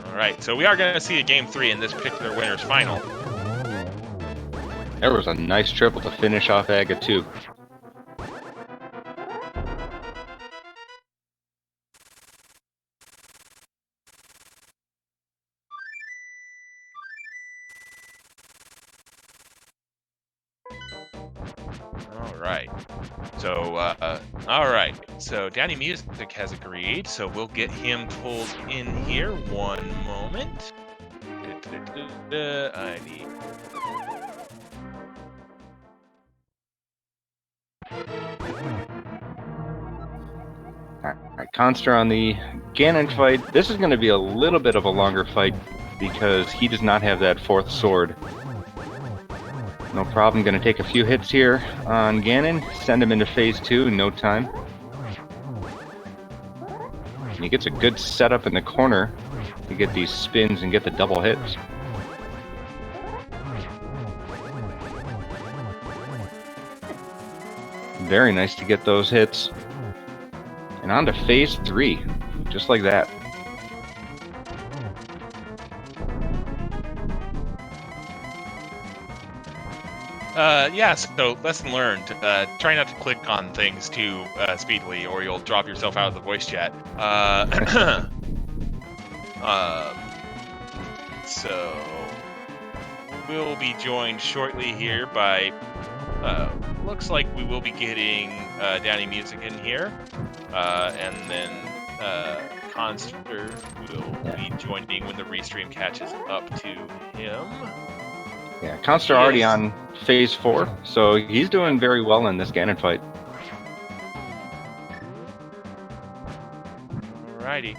All right, so we are going to see a game 3 in this particular winner's final. There was a nice triple to finish off Aga 2. All right. So DannyMusic has agreed, so we'll get him pulled in here. One moment. I need. All right, Khanster on the Ganon fight. This is going to be a little bit of a longer fight because he does not have that fourth sword. No problem. Going to take a few hits here on Ganon, send him into phase 2 in no time. And he gets a good setup in the corner to get these spins and get the double hits. Very nice to get those hits. And on to phase 3, just like that. Yeah, so lesson learned. Try not to click on things too speedily or you'll drop yourself out of the voice chat. So we'll be joined shortly here by, looks like we will be getting DannyMusic in here. And then Khanster will be joining when the restream catches up to him. Yeah, Khanster already on phase 4, so he's doing very well in this Ganon fight. Alrighty.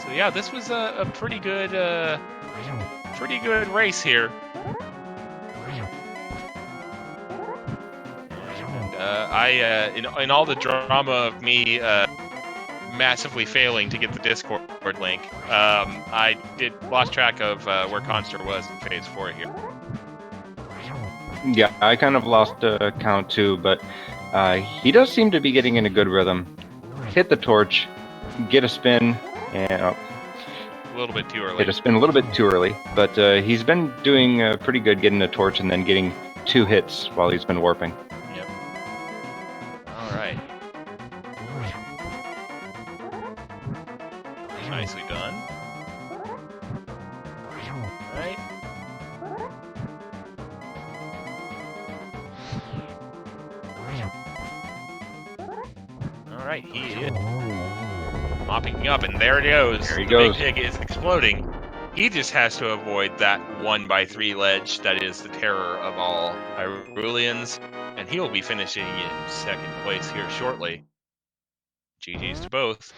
So yeah, this was a pretty good race here. And in all the drama of me massively failing to get the Discord link, I lost track of where Khanster was in phase 4 here. Yeah, I kind of lost count too, but he does seem to be getting in a good rhythm. Hit the torch, get a spin, and a little bit too early. Hit a spin a little bit too early, but he's been doing pretty good getting a torch and then getting 2 hits while he's been warping. Yep. All right. Nicely done. All right. All right, he is mopping up, and there it goes. There he goes. goes. The big pig is exploding. He just has to avoid that 1x3 ledge that is the terror of all Hyruleans, and he will be finishing in second place here shortly. GG's to both.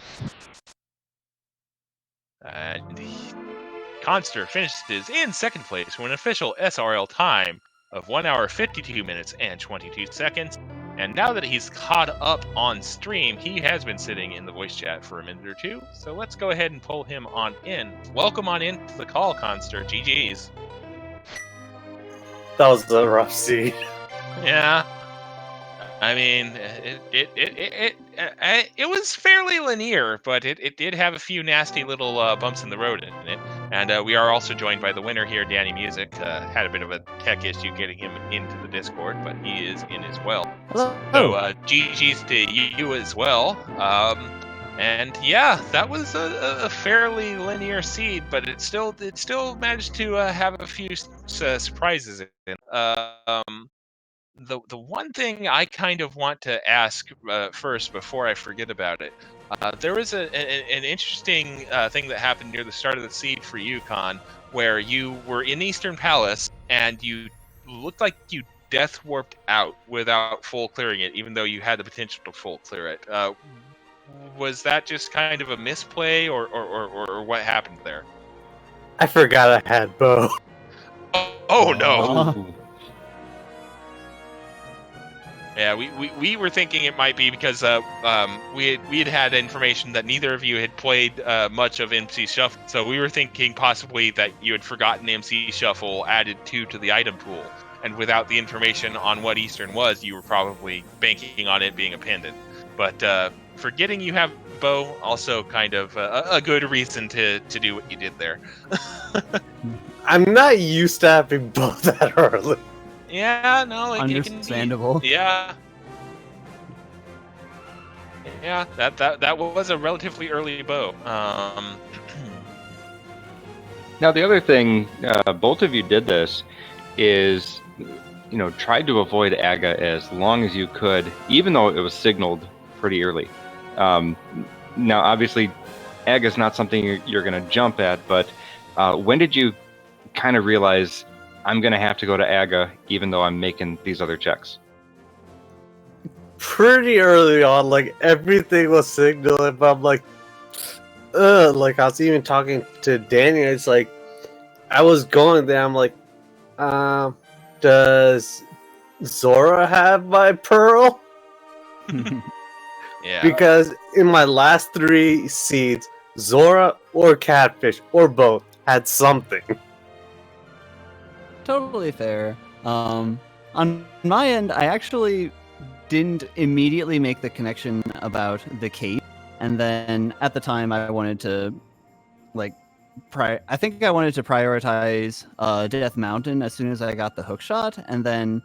And Khanster finishes in second place with an official SRL time of 1 hour 52 minutes and 22 seconds. And now that he's caught up on stream, he has been sitting in the voice chat for a minute or two. So let's go ahead and pull him on in. Welcome on in to the call, Khanster. GG's. That was a rough seed. Yeah. I mean, it was fairly linear, but it did have a few nasty little bumps in the road in it. And we are also joined by the winner here, DannyMusic. Had a bit of a tech issue getting him into the Discord, but he is in as well. Hello. So GG's to you as well. And yeah, that was a fairly linear seed, but it still managed to have a few surprises in it. The one thing I kind of want to ask first before I forget about it, there was an interesting thing that happened near the start of the seed for you, Khan, where you were in Eastern Palace and you looked like you death warped out without full clearing it, even though you had the potential to full clear it. Was that just kind of a misplay, or what happened there? I forgot I had bow. Oh no! Oh. Yeah, we were thinking it might be because we had information that neither of you had played much of MC Shuffle, so we were thinking possibly that you had forgotten MC Shuffle added 2 to the item pool, and without the information on what Eastern was, you were probably banking on it being a pendant. But forgetting you have bow, also kind of a good reason to do what you did there. I'm not used to having bow that early. Yeah, no, it can be. Understandable. Yeah. Yeah, that was a relatively early bow. Now the other thing, both of you did this, is tried to avoid Aga as long as you could, even though it was signaled pretty early. Now obviously, Aga's not something you're going to jump at, but when did you kind of realize I'm going to have to go to Aga even though I'm making these other checks? Pretty early on, like everything was signaling, but I'm like, like I was even talking to Danny. It's like I was going there. I'm like, does Zora have my pearl? Yeah. Because in my last 3 seeds, Zora or Catfish or both had something. Totally fair. On my end, I actually didn't immediately make the connection about the cape, and then at the time I wanted to, I think I wanted to prioritize Death Mountain as soon as I got the hook shot, and then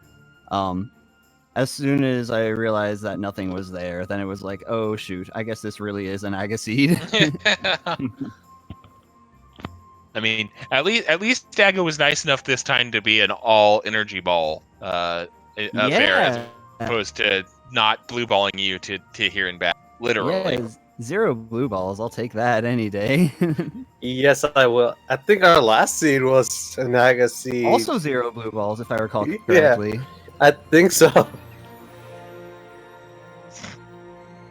as soon as I realized that nothing was there, then it was like, oh shoot, I guess this really is an Agaseed. I mean, at least Aga was nice enough this time to be an all energy ball affair, as opposed to not blue balling you to here and back, literally. Yeah, 0 blue balls, I'll take that any day. Yes, I will. I think our last seed was an Agaseed. Also 0 blue balls, if I recall correctly. Yeah, I think so.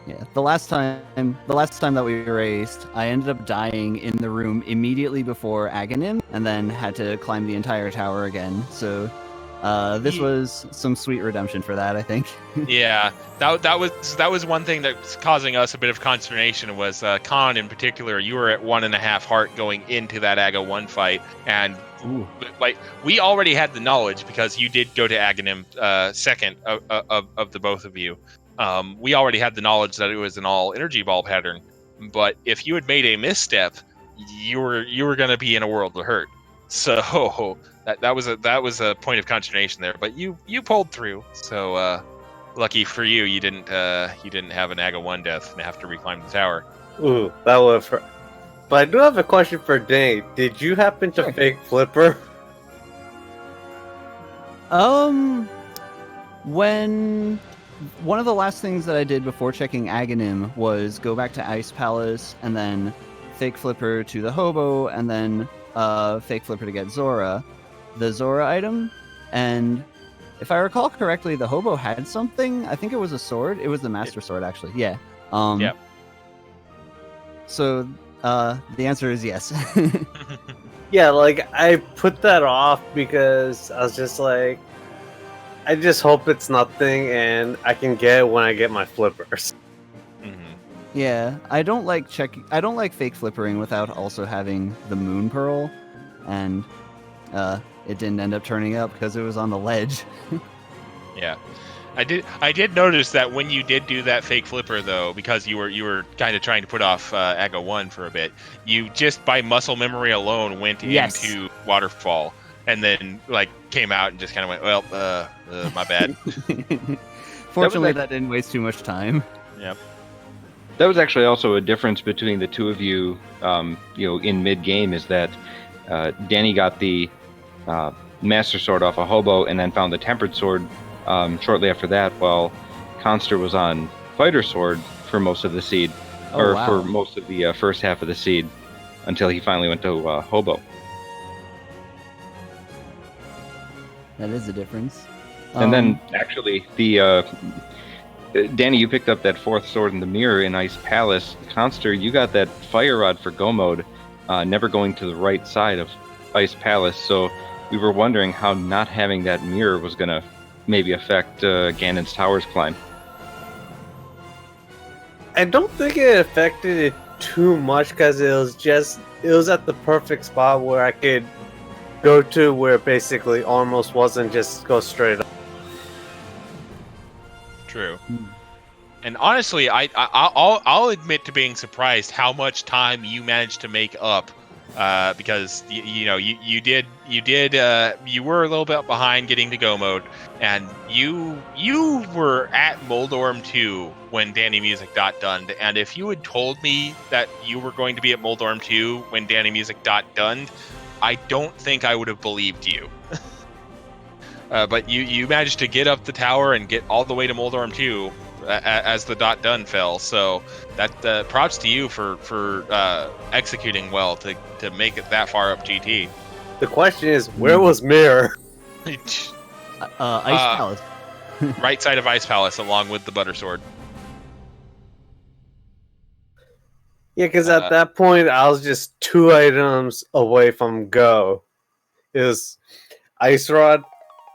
Yeah, the last time that we raced, I ended up dying in the room immediately before Aghanim, and then had to climb the entire tower again. So this was some sweet redemption for that, I think. Yeah, that was one thing that's causing us a bit of consternation. Was Khan in particular? You were at 1.5 heart going into that Aga 1 fight, and we already had the knowledge because you did go to Aghanim second of the both of you. We already had the knowledge that it was an all energy ball pattern, but if you had made a misstep, you were going to be in a world of hurt. So that was a point of consternation there, but you pulled through. So lucky for you, you didn't have an Aga 1 death and have to reclimb the tower. Ooh, that would hurt. But I do have a question for Danny. Did you happen to fake Flipper? When one of the last things that I did before checking Aghanim was go back to Ice Palace and then fake Flipper to the Hobo and then fake Flipper to get Zora, the Zora item. And if I recall correctly, the Hobo had something. I think it was a sword. It was the Master Sword, actually. Yeah. Yep. So the answer is yes. Yeah, like I put that off because I was just like, I just hope it's nothing and I can get it when I get my flippers. Mm-hmm. Yeah, I don't like fake flippering without also having the Moon Pearl, and it didn't end up turning up because it was on the ledge. Yeah, I did notice that when you did do that fake flipper though, because you were kind of trying to put off Aga 1 for a bit, you just by muscle memory alone went into Waterfall. And then, came out and just kind of went, well, my bad. Fortunately, that didn't waste too much time. Yep. That was actually also a difference between the two of you, in mid-game, is that Danny got the Master Sword off a hobo and then found the Tempered Sword shortly after that, while Khanster was on Fighter Sword for most of the seed, for most of the first half of the seed, until he finally went to hobo. That is a difference. And then, actually, Danny, you picked up that fourth sword in the mirror in Ice Palace. Khanster, you got that Fire Rod for Go mode, never going to the right side of Ice Palace, so we were wondering how not having that mirror was going to maybe affect Ganon's Tower's climb. I don't think it affected it too much because it was at the perfect spot where I could go to where basically almost wasn't just go straight up. True. And honestly, I'll admit to being surprised how much time you managed to make up, because you were a little bit behind getting to Go mode, and you were at Moldorm 2 when DannyMusic done. And if you had told me that you were going to be at Moldorm 2 when DannyMusic done, I don't think I would have believed you. But you managed to get up the tower and get all the way to Moldorm 2 as the done fell. So that props to you for executing well to make it that far up GT. The question is, where was Mirror? Ice Palace. Right side of Ice Palace, along with the Butter Sword. Yeah, because at that point, I was just 2 items away from Go. It was Ice Rod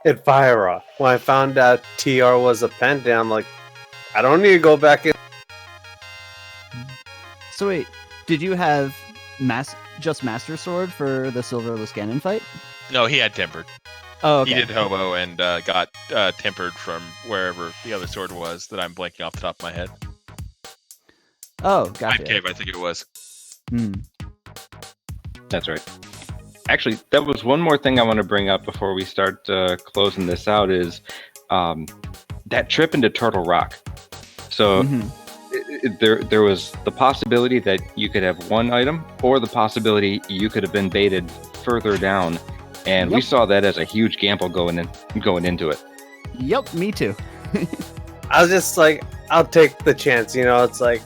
and Fire Rod. When I found out TR was a pendant, I'm like, I don't need to go back in. So wait, did you have just Master Sword for the Silverless Ganon fight? No, he had Tempered. Oh, okay. He did Hobo and got Tempered from wherever the other sword was that I'm blanking off the top of my head. Oh, gotcha. Cave, I think it was. That's right. Actually, that was one more thing I want to bring up before we start closing this out is that trip into Turtle Rock. So there was the possibility that you could have one item, or the possibility you could have been baited further down, and we saw that as a huge gamble going into it. Yep, me too. I was just like, I'll take the chance. It's like,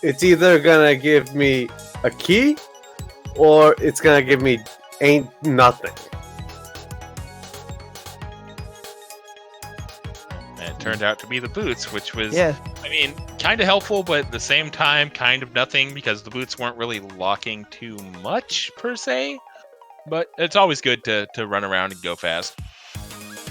it's either gonna give me a key, or it's gonna give me ain't nothing. And it turned out to be the boots, which was, I mean, kind of helpful, but at the same time, kind of nothing, because the boots weren't really locking too much, per se. But it's always good to run around and go fast.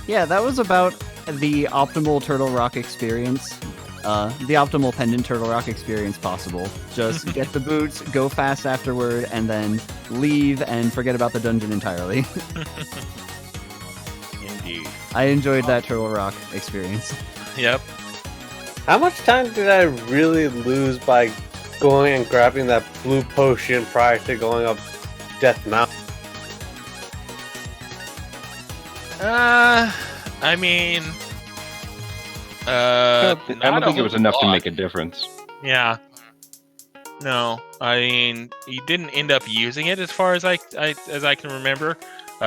Yeah, that was about the optimal Turtle Rock experience. The optimal pendant Turtle Rock experience possible. Just get the boots, go fast afterward, and then leave and forget about the dungeon entirely. Indeed. I enjoyed that Turtle Rock experience. Yep. How much time did I really lose by going and grabbing that blue potion prior to going up Death Mountain? I mean, I don't think it was enough to make a difference. Yeah. No, I mean, he didn't end up using it as far as I can remember,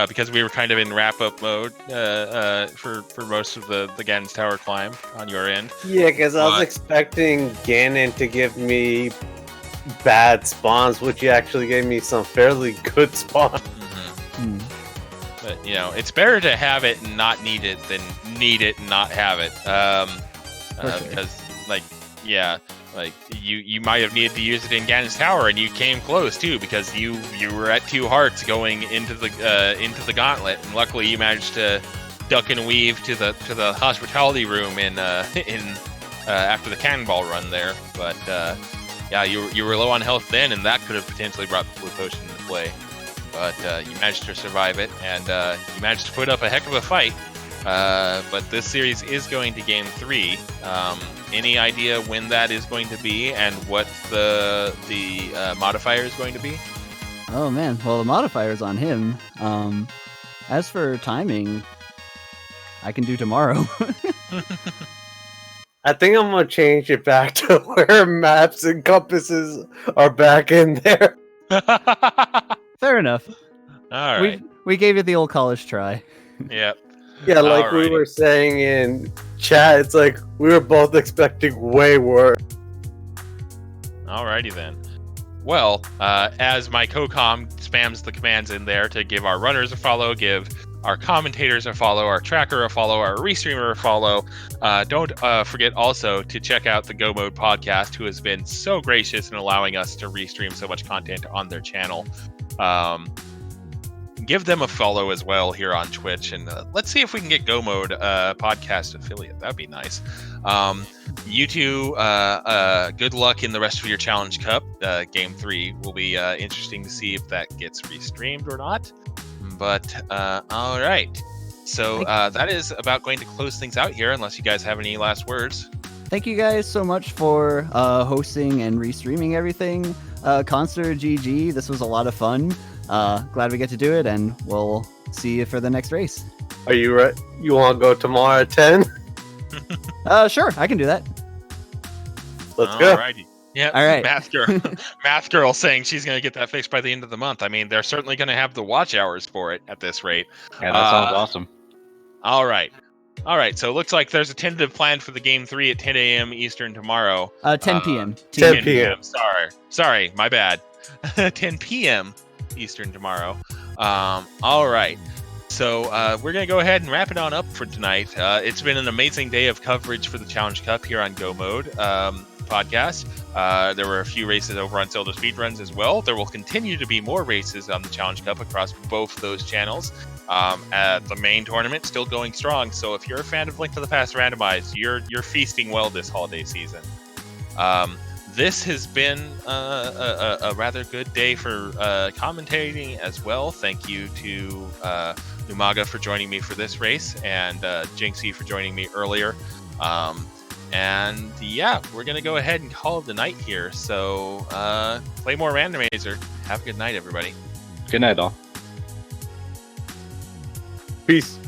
because we were kind of in wrap-up mode for most of the Ganon's Tower climb on your end. Yeah, because I was expecting Ganon to give me bad spawns, which he actually gave me some fairly good spawns. But, it's better to have it and not need it than need it and not have it. Because, you might have needed to use it in Ganon's Tower, and you came close too, because you were at 2 hearts going into the gauntlet, and luckily you managed to duck and weave to the hospitality room in after the cannonball run there. But you were low on health then, and that could have potentially brought the blue potion into play. But you managed to survive it, and you managed to put up a heck of a fight. But this series is going to Game 3. Any idea when that is going to be, and what the modifier is going to be? Oh man, well the modifier's on him. As for timing, I can do tomorrow. I think I'm gonna change it back to where maps and compasses are back in there. Fair enough. All right. We gave it the old college try. Yep. Yeah, like we Alrighty. were saying in chat, it's like we were both expecting way worse. Alrighty then. Well, as my co-com spams the commands in there to give our runners a follow, give our commentators a follow, our tracker a follow, our restreamer a follow, don't forget also to check out the Go Mode podcast, who has been so gracious in allowing us to restream so much content on their channel. Give them a follow as well here on Twitch, and let's see if we can get Go Mode podcast affiliate. That'd be nice. You two, good luck in the rest of your Challenge Cup. Game 3 will be interesting to see if that gets restreamed or not. But all right, so that is about going to close things out here, unless you guys have any last words. Thank you guys so much for hosting and restreaming everything. Khanster GG, this was a lot of fun. Glad we get to do it, and we'll see you for the next race. Are you ready? You want to go tomorrow at 10? Sure, I can do that. Let's go. Alrighty. Yeah, All right. Math Girl saying she's going to get that fixed by the end of the month. I mean, they're certainly going to have the watch hours for it at this rate. Yeah, that sounds awesome. All right. So it looks like there's a tentative plan for the Game 3 at 10 a.m. Eastern tomorrow. 10 p.m. 10 p.m. Sorry, my bad. 10 p.m. Eastern tomorrow. All right. So we're going to go ahead and wrap it on up for tonight. It's been an amazing day of coverage for the Challenge Cup here on Go Mode podcast. There were a few races over on Zelda Speedruns as well. There will continue to be more races on the Challenge Cup across both those channels. The main tournament still going strong. So if you're a fan of Link to the Past Randomized, you're feasting well this holiday season. This has been a rather good day for commentating as well. Thank you to Umaga for joining me for this race, and Jinxie for joining me earlier. And yeah, we're going to go ahead and call it the night here. So play more Randomizer. Have a good night, everybody. Good night, all. Peace.